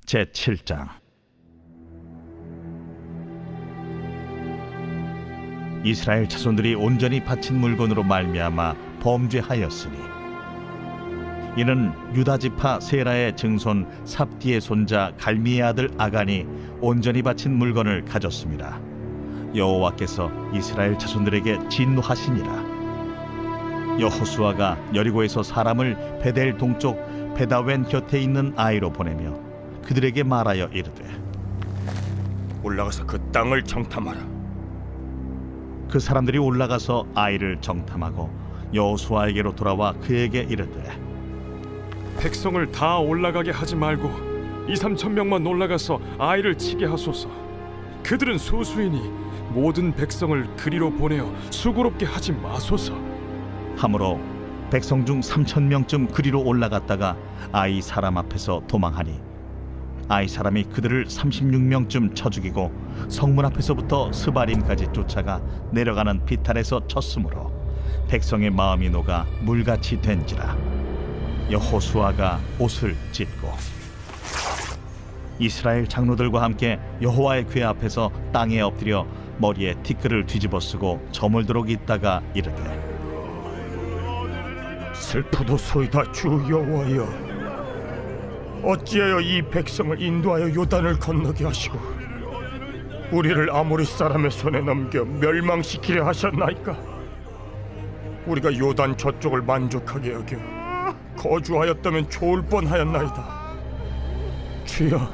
제7장. 이스라엘 자손들이 온전히 바친 물건으로 말미암아 범죄하였으니 이는 유다 지파 세라의 증손 삽디의 손자 갈미의 아들 아간이 온전히 바친 물건을 가졌습니다. 여호와께서 이스라엘 자손들에게 진노하시니라. 여호수아가 여리고에서 사람을 베델 동쪽 베다웬 곁에 있는 아이로 보내며 그들에게 말하여 이르되 올라가서 그 땅을 정탐하라. 그 사람들이 올라가서 아이를 정탐하고 여호수아에게로 돌아와 그에게 이르되 백성을 다 올라가게 하지 말고 2-3천 명만 올라가서 아이를 치게 하소서. 그들은 소수이니 모든 백성을 그리로 보내어 수고롭게 하지 마소서. 하므로 백성 중 3,000명쯤 그리로 올라갔다가 아이 사람 앞에서 도망하니 아이 사람이 그들을 36명쯤 쳐 죽이고 성문 앞에서부터 스바림까지 쫓아가 내려가는 비탈에서 쳤으므로 백성의 마음이 녹아 물같이 된지라. 여호수아가 옷을 찢고 이스라엘 장로들과 함께 여호와의 궤 앞에서 땅에 엎드려 머리에 티끌을 뒤집어 쓰고 저물도록 있다가 이르되 슬프도소이다 주 여호와여, 어찌하여 이 백성을 인도하여 요단을 건너게 하시고 우리를 아모리 사람의 손에 넘겨 멸망시키려 하셨나이까? 우리가 요단 저쪽을 만족하게 여겨 거주하였다면 좋을 뻔하였나이다. 주여,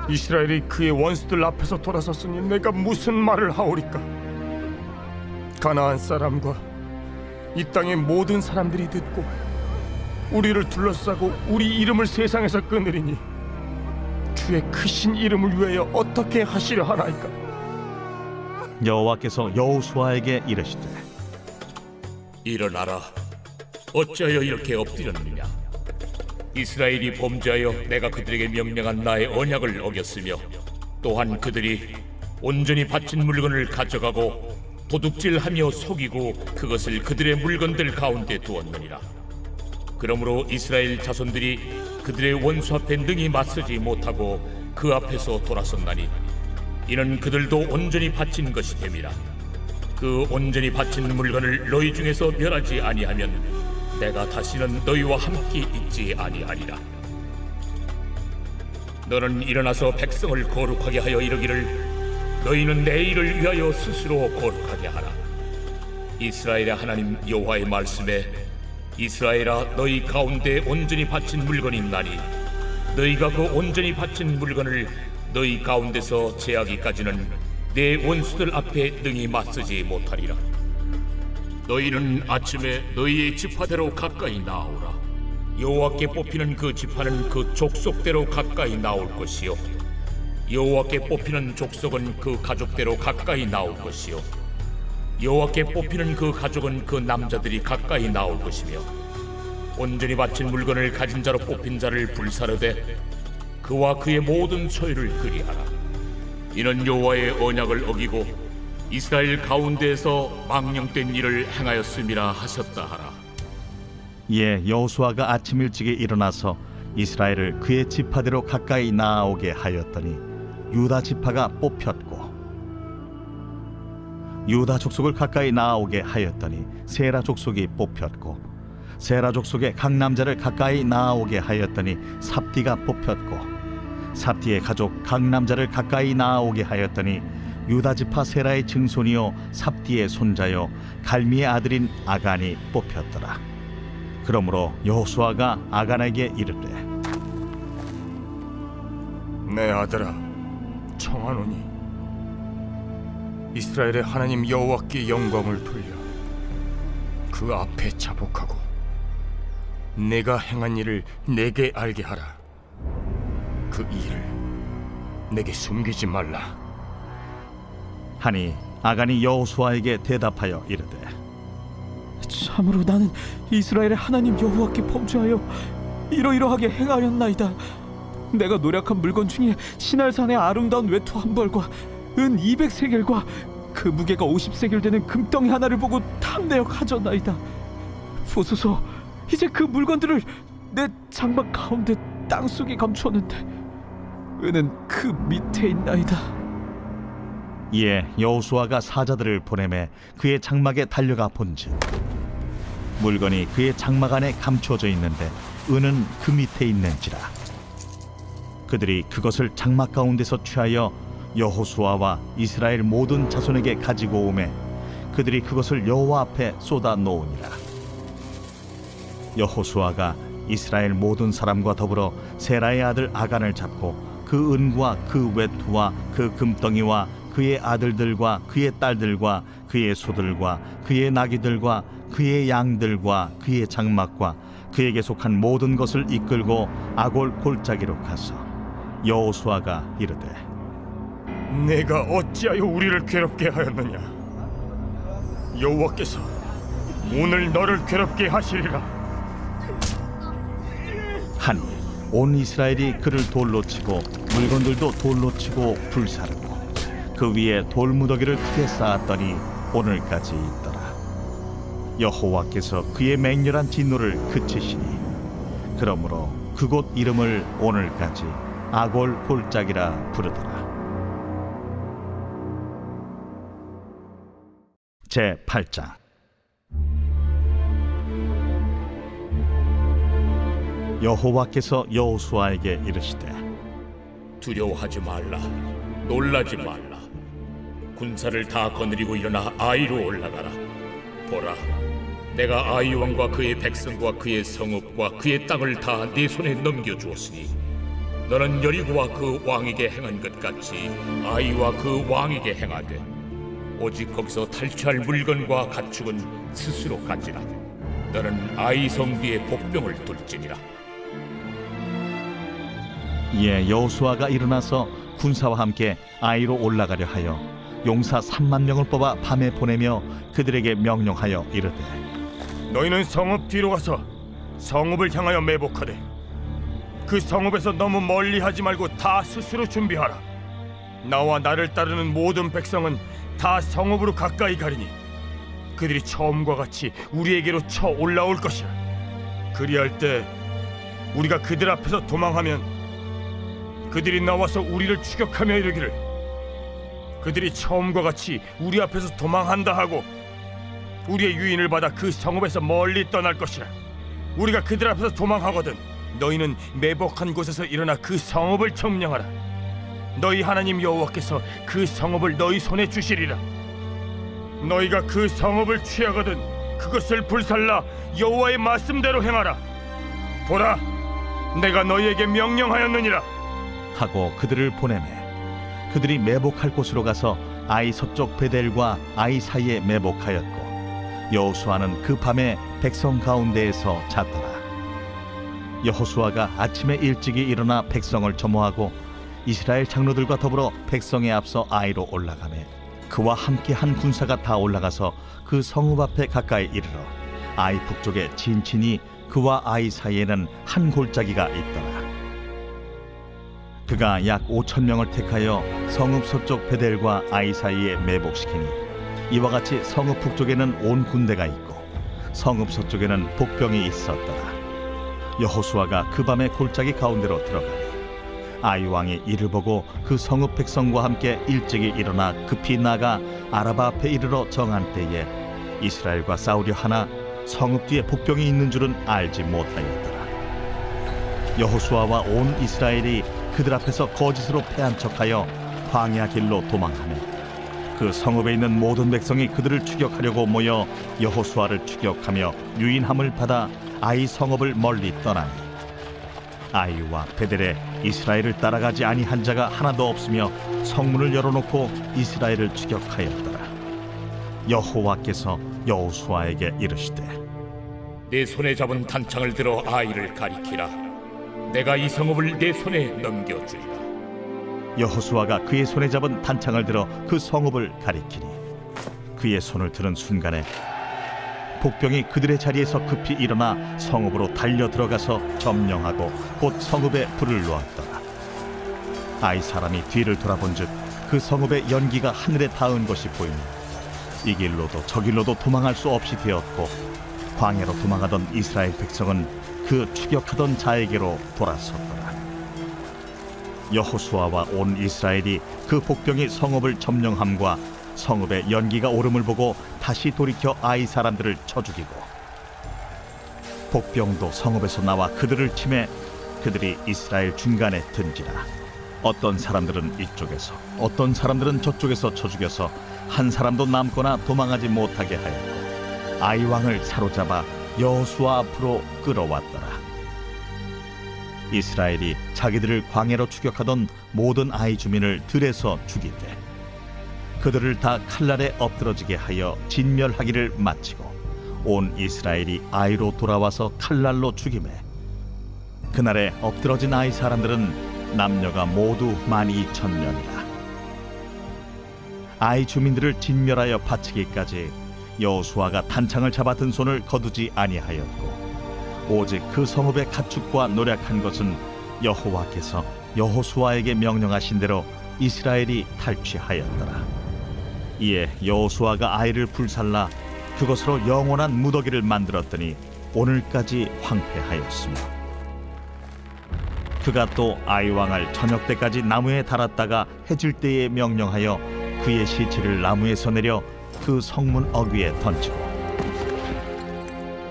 이스라엘이 그의 원수들 앞에서 돌아섰으니 내가 무슨 말을 하오리까? 가나안 사람과 이 땅의 모든 사람들이 듣고 우리를 둘러싸고 우리 이름을 세상에서 끊으리니 주의 크신 이름을 위하여 어떻게 하시려 하나이까? 여호와께서 여호수아에게 이르시되 일어나라. 어찌하여 이렇게 엎드렸느냐? 이스라엘이 범죄하여 내가 그들에게 명령한 나의 언약을 어겼으며 또한 그들이 온전히 바친 물건을 가져가고 도둑질하며 속이고 그것을 그들의 물건들 가운데 두었느니라. 그러므로 이스라엘 자손들이 그들의 원수 앞에 능히 맞서지 못하고 그 앞에서 돌아섰나니 이는 그들도 온전히 바친 것이 됨이라. 그 온전히 바친 물건을 너희 중에서 멸하지 아니하면 내가 다시는 너희와 함께 있지 아니하리라. 너는 일어나서 백성을 거룩하게 하여 이르기를 너희는 내 일을 위하여 스스로 거룩하게 하라. 이스라엘의 하나님 여호와의 말씀에 이스라엘아 너희 가운데 온전히 바친 물건이 있나니 너희가 그 온전히 바친 물건을 너희 가운데서 제하기까지는 내 원수들 앞에 능히 맞서지 못하리라. 너희는 아침에 너희의 지파대로 가까이 나오라. 여호와께 뽑히는 그 지파는 그 족속대로 가까이 나올 것이요 여호와께 뽑히는 족속은 그 가족대로 가까이 나올 것이요 여호와께 뽑히는 그 가족은 그 남자들이 가까이 나올 것이며 온전히 바친 물건을 가진 자로 뽑힌 자를 불사르되 그와 그의 모든 소유를 그리하라. 이는 여호와의 언약을 어기고 이스라엘 가운데에서 망령된 일을 행하였음이라 하셨다 하라. 이에 여호수아가 아침 일찍에 일어나서 이스라엘을 그의 지파대로 가까이 나아오게 하였더니 유다 지파가 뽑혔고 유다 족속을 가까이 나아오게 하였더니 세라 족속이 뽑혔고 세라 족속의 각 남자를 가까이 나아오게 하였더니 삽디가 뽑혔고 삽디의 가족 각 남자를 가까이 나아오게 하였더니 유다 지파 세라의 증손이요 삽디의 손자요 갈미의 아들인 아간이 뽑혔더라. 그러므로 여호수아가 아간에게 이르되 내 아들아, 청하노니 이스라엘의 하나님 여호와께 영광을 돌려 그 앞에 자복하고 내가 행한 일을 내게 알게 하라. 그 일을 내게 숨기지 말라. 하니 아간이 여호수아에게 대답하여 이르되 참으로 나는 이스라엘의 하나님 여호와께 범죄하여 이러이러하게 행하였나이다. 내가 노력한 물건 중에 시날산의 아름다운 외투 한 벌과 은 200세겔과 그 무게가 50세겔 되는 금덩이 하나를 보고 탐내어 가져나이다. 보소서, 이제 그 물건들을 내 장막 가운데 땅속에 감추었는데 은은 그 밑에 있나이다. 이에 여호수아가 사자들을 보내매 그의 장막에 달려가 본즉 물건이 그의 장막 안에 감추어져 있는데 은은 그 밑에 있는지라. 그들이 그것을 장막 가운데서 취하여 여호수아와 이스라엘 모든 자손에게 가지고 오매 그들이 그것을 여호와 앞에 쏟아 놓으니라. 여호수아가 이스라엘 모든 사람과 더불어 세라의 아들 아간을 잡고 그 은과 그 외투와 그 금덩이와 그의 아들들과 그의 딸들과 그의 소들과 그의 나귀들과 그의 양들과 그의 장막과 그에게 속한 모든 것을 이끌고 아골 골짜기로 가서 여호수아가 이르되 내가 어찌하여 우리를 괴롭게 하였느냐? 여호와께서 오늘 너를 괴롭게 하시리라. 하니 온 이스라엘이 그를 돌로 치고 물건들도 돌로 치고 불사르고 그 위에 돌무더기를 크게 쌓았더니 오늘까지 있더라. 여호와께서 그의 맹렬한 진노를 그치시니 그러므로 그곳 이름을 오늘까지 아골 골짜기라 부르더라. 제 8장. 여호와께서 여호수아에게 이르시되 두려워하지 말라. 놀라지 말라. 군사를 다 거느리고 일어나 아이로 올라가라. 보라, 내가 아이 왕과 그의 백성과 그의 성읍과 그의 땅을 다 네 손에 넘겨주었으니 너는 여리고와 그 왕에게 행한 것 같이 아이와 그 왕에게 행하되 오직 거기서 탈취할 물건과 가축은 스스로 가지라. 너는 아이 성 뒤에 복병을 둘지니라. 이에 여호수아가 일어나서 군사와 함께 아이로 올라가려 하여 용사 3만 명을 뽑아 밤에 보내며 그들에게 명령하여 이르되 너희는 성읍 뒤로 가서 성읍을 향하여 매복하되 그 성읍에서 너무 멀리 하지 말고 다 스스로 준비하라. 나와 나를 따르는 모든 백성은 다 성읍으로 가까이 가리니 그들이 처음과 같이 우리에게로 쳐 올라올 것이라. 그리할 때 우리가 그들 앞에서 도망하면 그들이 나와서 우리를 추격하며 이르기를 그들이 처음과 같이 우리 앞에서 도망한다 하고 우리의 유인을 받아 그 성읍에서 멀리 떠날 것이라. 우리가 그들 앞에서 도망하거든 너희는 매복한 곳에서 일어나 그 성읍을 점령하라. 너희 하나님 여호와께서 그 성읍을 너희 손에 주시리라. 너희가 그 성읍을 취하거든 그것을 불살라 여호와의 말씀대로 행하라. 보라, 내가 너희에게 명령하였느니라. 하고 그들을 보내매 그들이 매복할 곳으로 가서 아이 서쪽 베델과 아이 사이에 매복하였고 여호수아는 그 밤에 백성 가운데에서 잤더라. 여호수아가 아침에 일찍이 일어나 백성을 점호하고 이스라엘 장로들과 더불어 백성에 앞서 아이로 올라가매 그와 함께 한 군사가 다 올라가서 그 성읍 앞에 가까이 이르러 아이 북쪽에 진친이 그와 아이 사이에는 한 골짜기가 있더라. 그가 약 5천 명을 택하여 성읍 서쪽 베델과 아이 사이에 매복시키니 이와 같이 성읍 북쪽에는 온 군대가 있고 성읍 서쪽에는 복병이 있었더라. 여호수아가 그 밤에 골짜기 가운데로 들어가니 아이 왕이 이를 보고 그 성읍 백성과 함께 일찍이 일어나 급히 나가 아라바 앞에 이르러 정한 때에 이스라엘과 싸우려 하나 성읍 뒤에 복병이 있는 줄은 알지 못하였더라. 여호수아와 온 이스라엘이 그들 앞에서 거짓으로 패한 척하여 광야 길로 도망하며 그 성읍에 있는 모든 백성이 그들을 추격하려고 모여 여호수아를 추격하며 유인함을 받아 아이 성읍을 멀리 떠나니 아이와 베델에 이스라엘을 따라가지 아니한 자가 하나도 없으며 성문을 열어놓고 이스라엘을 추격하였더라. 여호와께서 여호수아에게 이르시되 내 손에 잡은 단창을 들어 아이를 가리키라. 내가 이 성읍을 내 손에 넘겨주리라. 여호수아가 그의 손에 잡은 단창을 들어 그 성읍을 가리키니 그의 손을 드는 순간에 복병이 그들의 자리에서 급히 일어나 성읍으로 달려 들어가서 점령하고 곧 성읍에 불을 놓았더라. 아이 사람이 뒤를 돌아본즉 그 성읍의 연기가 하늘에 닿은 것이 보이니 이 길로도 저 길로도 도망할 수 없이 되었고 광야로 도망하던 이스라엘 백성은 그 추격하던 자에게로 돌아섰더라. 여호수아와 온 이스라엘이 그 복병이 성읍을 점령함과 성읍에 연기가 오름을 보고 다시 돌이켜 아이 사람들을 쳐 죽이고 복병도 성읍에서 나와 그들을 치매 그들이 이스라엘 중간에 든지라. 어떤 사람들은 이쪽에서 어떤 사람들은 저쪽에서 쳐 죽여서 한 사람도 남거나 도망하지 못하게 하였고 아이 왕을 사로잡아 여호수아 앞으로 끌어왔더라. 이스라엘이 자기들을 광야로 추격하던 모든 아이 주민을 들에서 죽이되 그들을 다 칼날에 엎드러지게 하여 진멸하기를 마치고 온 이스라엘이 아이로 돌아와서 칼날로 죽이매 그날에 엎드러진 아이 사람들은 남녀가 모두 12,000명이라. 아이 주민들을 진멸하여 바치기까지 여호수아가 단창을 잡아 든 손을 거두지 아니하였고 오직 그 성읍의 가축과 노략한 것은 여호와께서 여호수아에게 명령하신 대로 이스라엘이 탈취하였더라. 이에 여호수아가 아이를 불살라 그것으로 영원한 무더기를 만들었더니 오늘까지 황폐하였으며 그가 또 아이 왕을 저녁 때까지 나무에 달았다가 해질 때에 명령하여 그의 시체를 나무에서 내려 그 성문 어귀에 던지고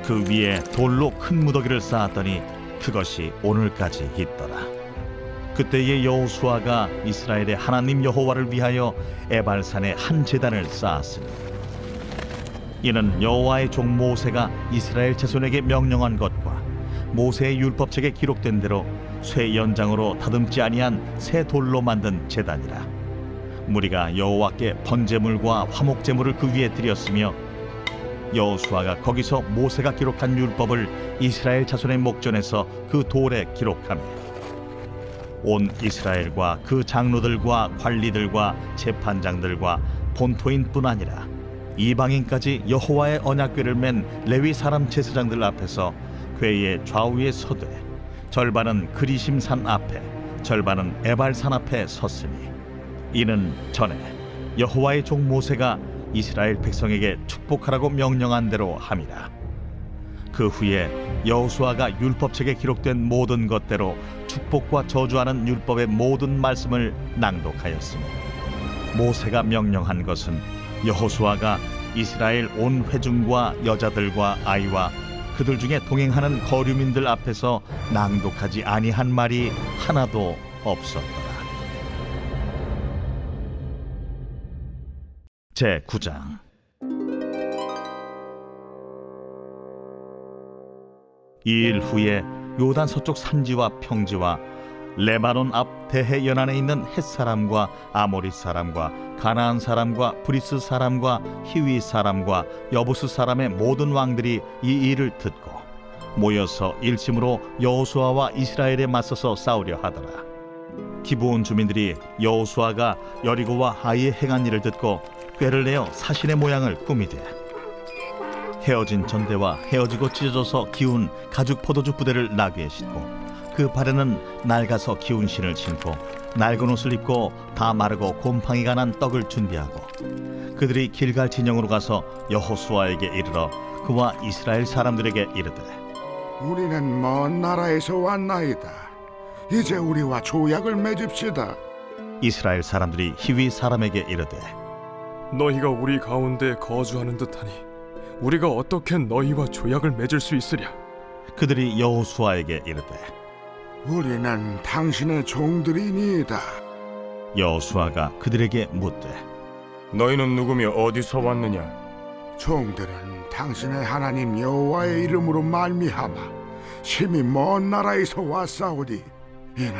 그 위에 돌로 큰 무더기를 쌓았더니 그것이 오늘까지 있더라. 그때에 여호수아가 이스라엘의 하나님 여호와를 위하여 에발산에 한 제단을 쌓았으니 이는 여호와의 종 모세가 이스라엘 자손에게 명령한 것과 모세의 율법책에 기록된 대로 쇠 연장으로 다듬지 아니한 새 돌로 만든 제단이라. 무리가 여호와께 번제물과 화목제물을 그 위에 드렸으며 여호수아가 거기서 모세가 기록한 율법을 이스라엘 자손의 목전에서 그 돌에 기록하며 온 이스라엘과 그 장로들과 관리들과 재판장들과 본토인뿐 아니라 이방인까지 여호와의 언약궤를 맨 레위 사람 제사장들 앞에서 궤의 좌우에 서되 절반은 그리심산 앞에 절반은 에발산 앞에 섰으니 이는 전에 여호와의 종 모세가 이스라엘 백성에게 축복하라고 명령한 대로 함이라. 그 후에 여호수아가 율법책에 기록된 모든 것대로 축복과 저주하는 율법의 모든 말씀을 낭독하였으니 모세가 명령한 것은 여호수아가 이스라엘 온 회중과 여자들과 아이와 그들 중에 동행하는 거류민들 앞에서 낭독하지 아니한 말이 하나도 없었더라. 제9장. 이 일 후에 요단 서쪽 산지와 평지와 레바논 앞 대해 연안에 있는 헷사람과 아모리 사람과 가나안 사람과 브리스 사람과 히위 사람과 여부스 사람의 모든 왕들이 이 일을 듣고 모여서 일심으로 여호수아와 이스라엘에 맞서서 싸우려 하더라. 기브온 주민들이 여호수아가 여리고와 하이에 행한 일을 듣고 꾀를 내어 사신의 모양을 꾸미되 헤어진 전대와 헤어지고 찢어져서 기운 가죽 포도주 부대를 나귀에 싣고 그 발에는 낡아서 기운 신을 신고 낡은 옷을 입고 다 마르고 곰팡이가 난 떡을 준비하고 그들이 길갈 진영으로 가서 여호수아에게 이르러 그와 이스라엘 사람들에게 이르되 우리는 먼 나라에서 왔나이다. 이제 우리와 조약을 맺읍시다. 이스라엘 사람들이 히위 사람에게 이르되 너희가 우리 가운데 거주하는 듯하니 우리가 어떻게 너희와 조약을 맺을 수 있으랴? 그들이 여호수아에게 이르되 우리는 당신의 종들이니이다. 여호수아가 그들에게 묻되 너희는 누구며 어디서 왔느냐? 종들은 당신의 하나님 여호와의 이름으로 말미암아 심히 먼 나라에서 왔사오니 이는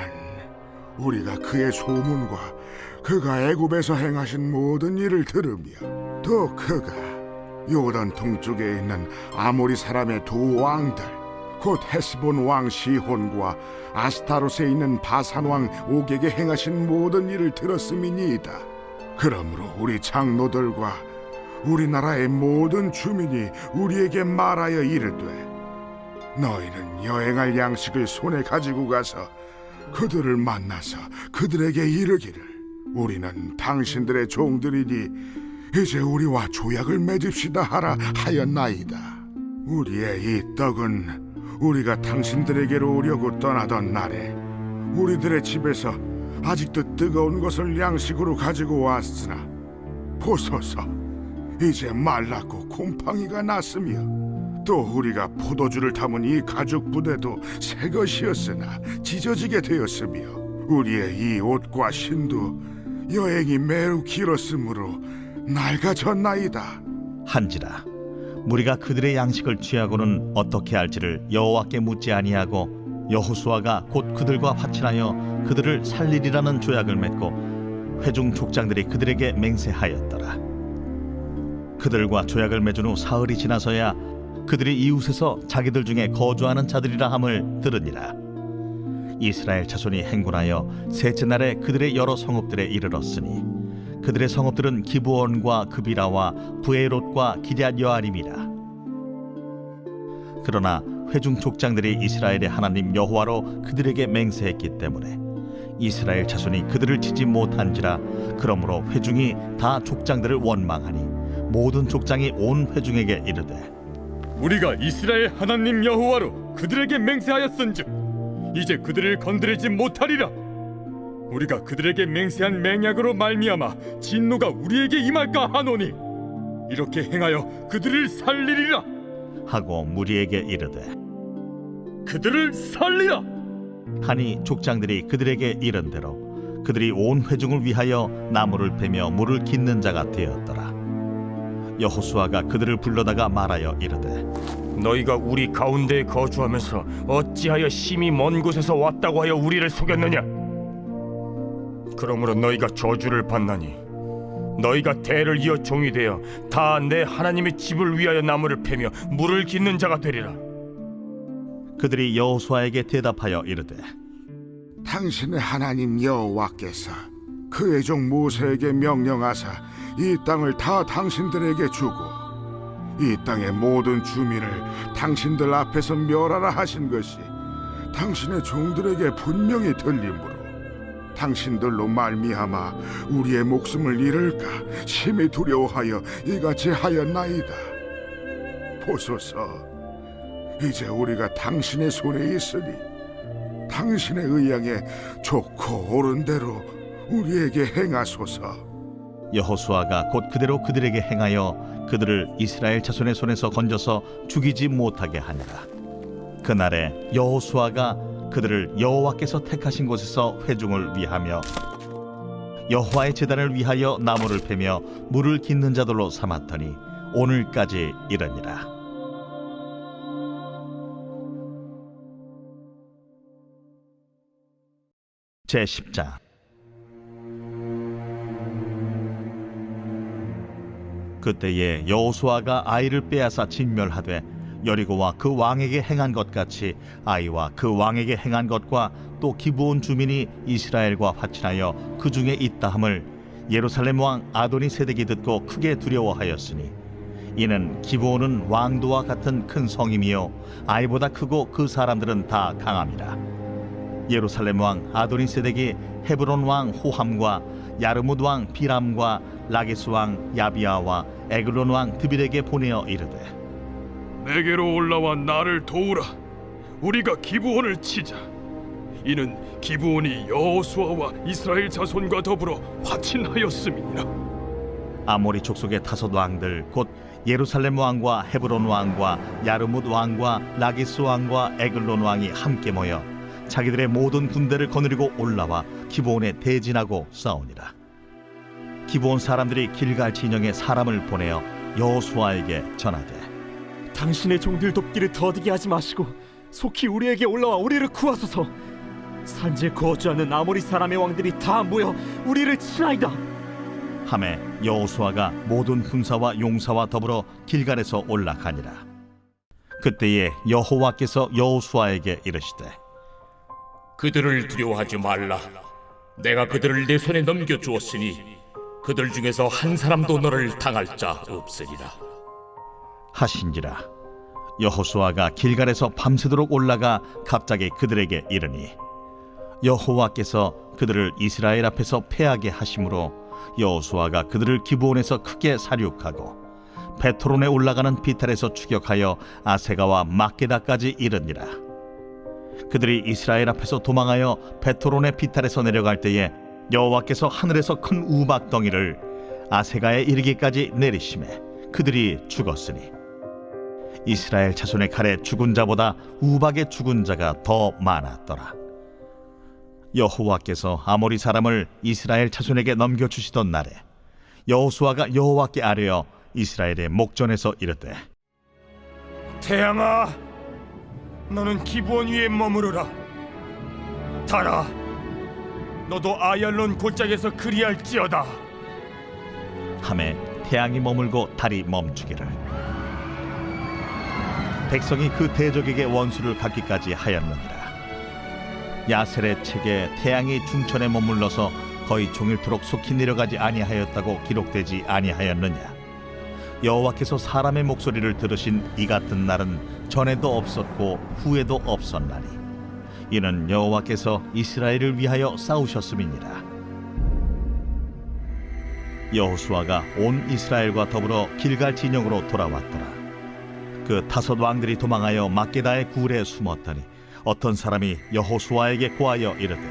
우리가 그의 소문과 그가 애굽에서 행하신 모든 일을 들으며 또 그가 요단 동쪽에 있는 아모리 사람의 두 왕들 곧 헤스본 왕 시혼과 아스타롯에 있는 바산 왕 옥에게 행하신 모든 일을 들었음이니이다. 그러므로 우리 장로들과 우리나라의 모든 주민이 우리에게 말하여 이르되 너희는 여행할 양식을 손에 가지고 가서 그들을 만나서 그들에게 이르기를 우리는 당신들의 종들이니 이제 우리와 조약을 맺읍시다 하라 하였나이다. 우리의 이 떡은 우리가 당신들에게로 오려고 떠나던 날에 우리들의 집에서 아직도 뜨거운 것을 양식으로 가지고 왔으나 보소서 이제 말랐고 곰팡이가 났으며 또 우리가 포도주를 담은 이 가죽 부대도 새 것이었으나 찢어지게 되었으며 우리의 이 옷과 신도 여행이 매우 길었으므로 낡아졌나이다. 한지라 무리가 그들의 양식을 취하고는 어떻게 할지를 여호와께 묻지 아니하고 여호수아가 곧 그들과 화친하여 그들을 살리리라는 조약을 맺고 회중 족장들이 그들에게 맹세하였더라. 그들과 조약을 맺은 후 사흘이 지나서야 그들이 이웃에서 자기들 중에 거주하는 자들이라 함을 들으니라. 이스라엘 자손이 행군하여 셋째 날에 그들의 여러 성읍들에 이르렀으니 그들의 성읍들은 기브온과 그비라와 부에롯과 기럇 여아림이라. 그러나 회중 족장들이 이스라엘의 하나님 여호와로 그들에게 맹세했기 때문에 이스라엘 자손이 그들을 치지 못한지라. 그러므로 회중이 다 족장들을 원망하니 모든 족장이 온 회중에게 이르되 우리가 이스라엘 하나님 여호와로 그들에게 맹세하였은즉 이제 그들을 건드리지 못하리라. 우리가 그들에게 맹세한 맹약으로 말미암아 진노가 우리에게 임할까 하노니 이렇게 행하여 그들을 살리리라 하고 무리에게 이르되 그들을 살리라 하니 족장들이 그들에게 이른 대로 그들이 온 회중을 위하여 나무를 베며 물을 깃는 자가 되었더라. 여호수아가 그들을 불러다가 말하여 이르되 너희가 우리 가운데에 거주하면서 어찌하여 심히 먼 곳에서 왔다고 하여 우리를 속였느냐? 그러므로 너희가 저주를 받나니 너희가 대를 이어 종이 되어 다 내 하나님의 집을 위하여 나무를 패며 물을 깃는 자가 되리라. 그들이 여호수아에게 대답하여 이르되 당신의 하나님 여호와께서 그의 종 모세에게 명령하사 이 땅을 다 당신들에게 주고 이 땅의 모든 주민을 당신들 앞에서 멸하라 하신 것이 당신의 종들에게 분명히 들리므로 당신들로 말미암아 우리의 목숨을 잃을까 심히 두려워하여 이같이 하였나이다. 보소서, 이제 우리가 당신의 손에 있으니 당신의 의향에 좋고 옳은 대로 우리에게 행하소서. 여호수아가 곧 그대로 그들에게 행하여 그들을 이스라엘 자손의 손에서 건져서 죽이지 못하게 하니라. 그날에 여호수아가 그들을 여호와께서 택하신 곳에서 회중을 위하며 여호와의 제단을 위하여 나무를 패며 물을 깃는 자들로 삼았더니 오늘까지 이르니라. 제10장. 그때에 여호수아가 아이를 빼앗아 진멸하되 여리고와 그 왕에게 행한 것 같이 아이와 그 왕에게 행한 것과 또 기브온 주민이 이스라엘과 화친하여 그 중에 있다함을 예루살렘 왕 아도니세덱이 듣고 크게 두려워하였으니 이는 기브온은 왕도와 같은 큰 성임이요 아이보다 크고 그 사람들은 다 강함이라. 예루살렘 왕 아도니세덱이 헤브론 왕 호함과 야르뭇 왕 비람과 라게스 왕 야비아와 에글론 왕 드빌에게 보내어 이르되 내게로 올라와 나를 도우라. 우리가 기브온을 치자. 이는 기브온이 여호수아와 이스라엘 자손과 더불어 화친하였음이니라. 아모리 족속의 다섯 왕들 곧 예루살렘 왕과 헤브론 왕과 야르뭇 왕과 라기스 왕과 에글론 왕이 함께 모여 자기들의 모든 군대를 거느리고 올라와 기브온에 대진하고 싸우니라. 기브온 사람들이 길갈 진영에 사람을 보내어 여호수아에게 전하되 당신의 종들 돕기를 더디게 하지 마시고 속히 우리에게 올라와 우리를 구하소서. 산지에 거주하는 아모리 사람의 왕들이 다 모여 우리를 치나이다. 하매 여호수아가 모든 군사와 용사와 더불어 길갈에서 올라가니라. 그때에 여호와께서 여호수아에게 이르시되 그들을 두려워하지 말라. 내가 그들을 내 손에 넘겨주었으니 그들 중에서 한 사람도 너를 당할 자 없으리라 하신지라. 여호수아가 길갈에서 밤새도록 올라가 갑자기 그들에게 이르니 여호와께서 그들을 이스라엘 앞에서 패하게 하심으로 여호수아가 그들을 기브온에서 크게 사륙하고 베토론에 올라가는 비탈에서 추격하여 아세가와 막게다까지 이르니라. 그들이 이스라엘 앞에서 도망하여 베토론의 비탈에서 내려갈 때에 여호와께서 하늘에서 큰 우박덩이를 아세가에 이르기까지 내리심에 그들이 죽었으니 이스라엘 자손의 칼에 죽은 자보다 우박에 죽은 자가 더 많았더라. 여호와께서 아모리 사람을 이스라엘 자손에게 넘겨주시던 날에 여호수아가 여호와께 아뢰어 이스라엘의 목전에서 이르되 태양아, 너는 기브온 위에 머무르라. 달아, 너도 아얄론 골짜기에서 그리할지어다. 하매 태양이 머물고 달이 멈추기를 백성이 그 대적에게 원수를 갚기까지 하였느니라. 야셀의 책에 태양이 중천에 머물러서 거의 종일토록 속히 내려가지 아니하였다고 기록되지 아니하였느냐. 여호와께서 사람의 목소리를 들으신 이 같은 날은 전에도 없었고 후에도 없었나니 이는 여호와께서 이스라엘을 위하여 싸우셨음이니라. 여호수아가 온 이스라엘과 더불어 길갈 진영으로 돌아왔더라. 그 다섯 왕들이 도망하여 막게다의 굴에 숨었더니 어떤 사람이 여호수아에게 고하여 이르되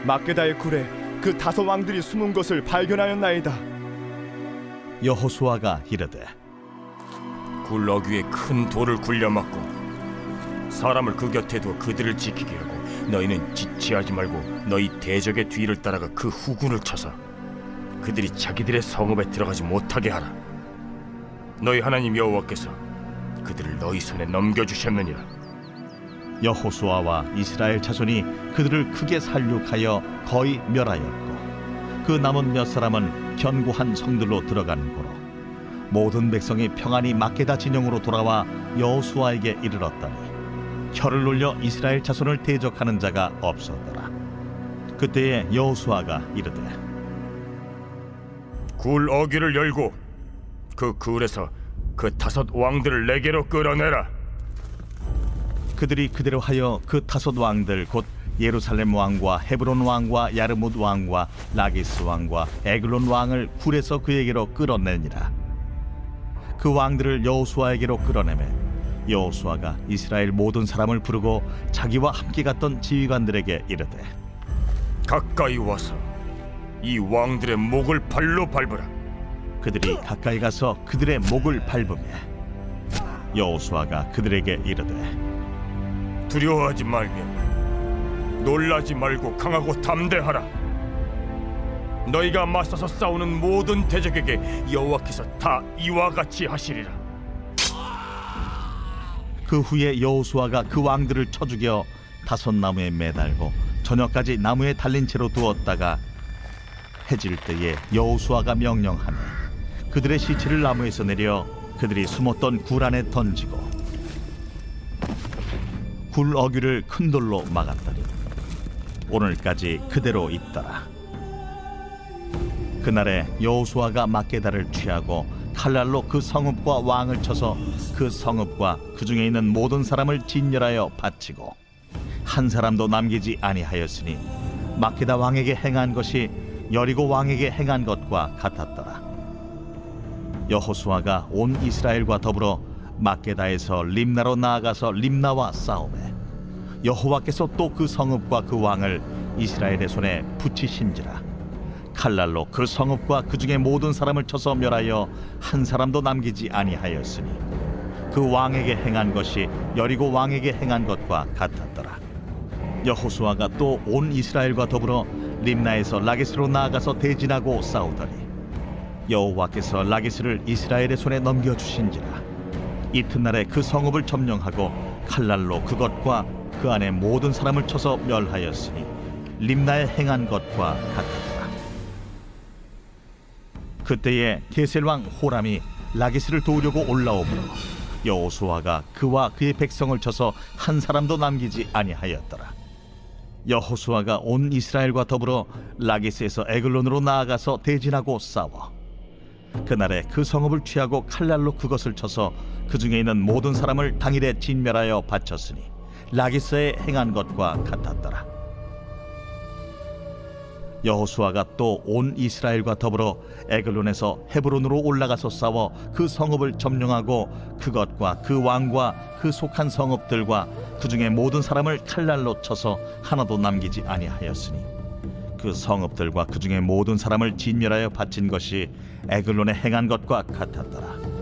막게다의 굴에 그 다섯 왕들이 숨은 것을 발견하였나이다. 여호수아가 이르되 굴 어귀에 큰 돌을 굴려막고 사람을 그 곁에 두어 그들을 지키게 하고 너희는 지체하지 말고 너희 대적의 뒤를 따라가 그 후군을 쳐서 그들이 자기들의 성읍에 들어가지 못하게 하라. 너희 하나님 여호와께서 그들을 너희 손에 넘겨주셨느니라. 여호수아와 이스라엘 자손이 그들을 크게 살육하여 거의 멸하였고 그 남은 몇 사람은 견고한 성들로 들어간 고로 모든 백성이 평안히 막게다 진영으로 돌아와 여호수아에게 이르렀더니 혀를 놀려 이스라엘 자손을 대적하는 자가 없었더라. 그때에 여호수아가 이르되 굴 어귀를 열고 그 굴에서 그 5 왕들을 내게로 끌어내라. 그들이 그대로 하여 그 5 왕들 곧 예루살렘 왕과 헤브론 왕과 야르뭇 왕과 라기스 왕과 에글론 왕을 굴에서 그에게로 끌어내니라. 그 왕들을 여호수아에게로 끌어내매 여호수아가 이스라엘 모든 사람을 부르고 자기와 함께 갔던 지휘관들에게 이르되 가까이 와서 이 왕들의 목을 발로 밟으라. 그들이 가까이 가서 그들의 목을 밟으며 여호수아가 그들에게 이르되 두려워하지 말며 놀라지 말고 강하고 담대하라. 너희가 맞서서 싸우는 모든 대적에게 여호와께서 다 이와 같이 하시리라. 그 후에 여호수아가 그 왕들을 쳐 죽여 5 나무에 매달고 저녁까지 나무에 달린 채로 두었다가 해질 때에 여호수아가 명령하며 그들의 시체를 나무에서 내려 그들이 숨었던 굴 안에 던지고 굴 어귀를 큰 돌로 막았더니 오늘까지 그대로 있더라. 그날에 여호수아가 막게다를 취하고 칼날로 그 성읍과 왕을 쳐서 그 성읍과 그 중에 있는 모든 사람을 진멸하여 바치고 한 사람도 남기지 아니하였으니 막게다 왕에게 행한 것이 여리고 왕에게 행한 것과 같았더라. 여호수아가 온 이스라엘과 더불어 막게다에서 림나로 나아가서 림나와 싸우매 여호와께서 또 그 성읍과 그 왕을 이스라엘의 손에 붙이신지라. 칼날로 그 성읍과 그 중에 모든 사람을 쳐서 멸하여 한 사람도 남기지 아니하였으니 그 왕에게 행한 것이 여리고 왕에게 행한 것과 같았더라. 여호수아가 또 온 이스라엘과 더불어 림나에서 라기스로 나아가서 대진하고 싸우더니 여호와께서 라기스를 이스라엘의 손에 넘겨주신지라. 이튿날에 그 성읍을 점령하고 칼날로 그것과 그 안에 모든 사람을 쳐서 멸하였으니 림나에 행한 것과 같았더라. 그때에 게셀 왕 호람이 라기스를 도우려고 올라오므로 여호수아가 그와 그의 백성을 쳐서 한 사람도 남기지 아니하였더라. 여호수아가 온 이스라엘과 더불어 라기스에서 에글론으로 나아가서 대진하고 싸워 그날에 그 성읍을 취하고 칼날로 그것을 쳐서 그 중에 있는 모든 사람을 당일에 진멸하여 바쳤으니 라기스에 행한 것과 같았더라. 여호수아가 또 온 이스라엘과 더불어 에글론에서 헤브론으로 올라가서 싸워 그 성읍을 점령하고 그것과 그 왕과 그 속한 성읍들과 그 중에 모든 사람을 칼날로 쳐서 하나도 남기지 아니하였으니 그 성읍들과 그 중에 모든 사람을 진멸하여 바친 것이 에글론에 행한 것과 같았더라.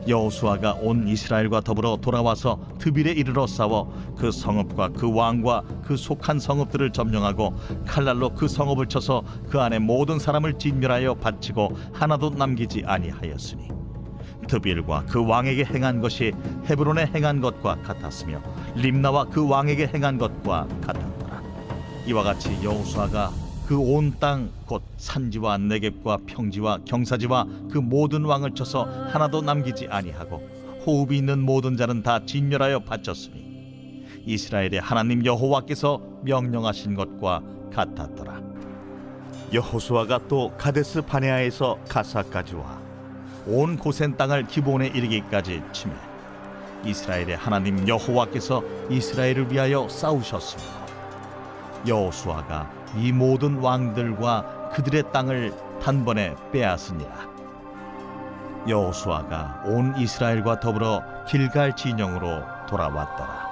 여호수아가 온 이스라엘과 더불어 돌아와서 드빌에 이르러 싸워 그 성읍과 그 왕과 그 속한 성읍들을 점령하고 칼날로 그 성읍을 쳐서 그 안에 모든 사람을 진멸하여 바치고 하나도 남기지 아니하였으니 드빌과 그 왕에게 행한 것이 헤브론에 행한 것과 같았으며 림나와 그 왕에게 행한 것과 같았더라. 이와 같이 여호수아가 그 온 땅 곧 산지와 네겝과 평지와 경사지와 그 모든 왕을 쳐서 하나도 남기지 아니하고 호흡이 있는 모든 자는 다 진멸하여 바쳤으니 이스라엘의 하나님 여호와께서 명령하신 것과 같았더라. 여호수아가 또 가데스 바네아에서 가사까지 와 온 고센 땅을 기브온에 이르기까지 치매 이스라엘의 하나님 여호와께서 이스라엘을 위하여 싸우셨으며 여호수아가 이 모든 왕들과 그들의 땅을 단번에 빼앗으니라. 여호수아가 온 이스라엘과 더불어 길갈 진영으로 돌아왔더라.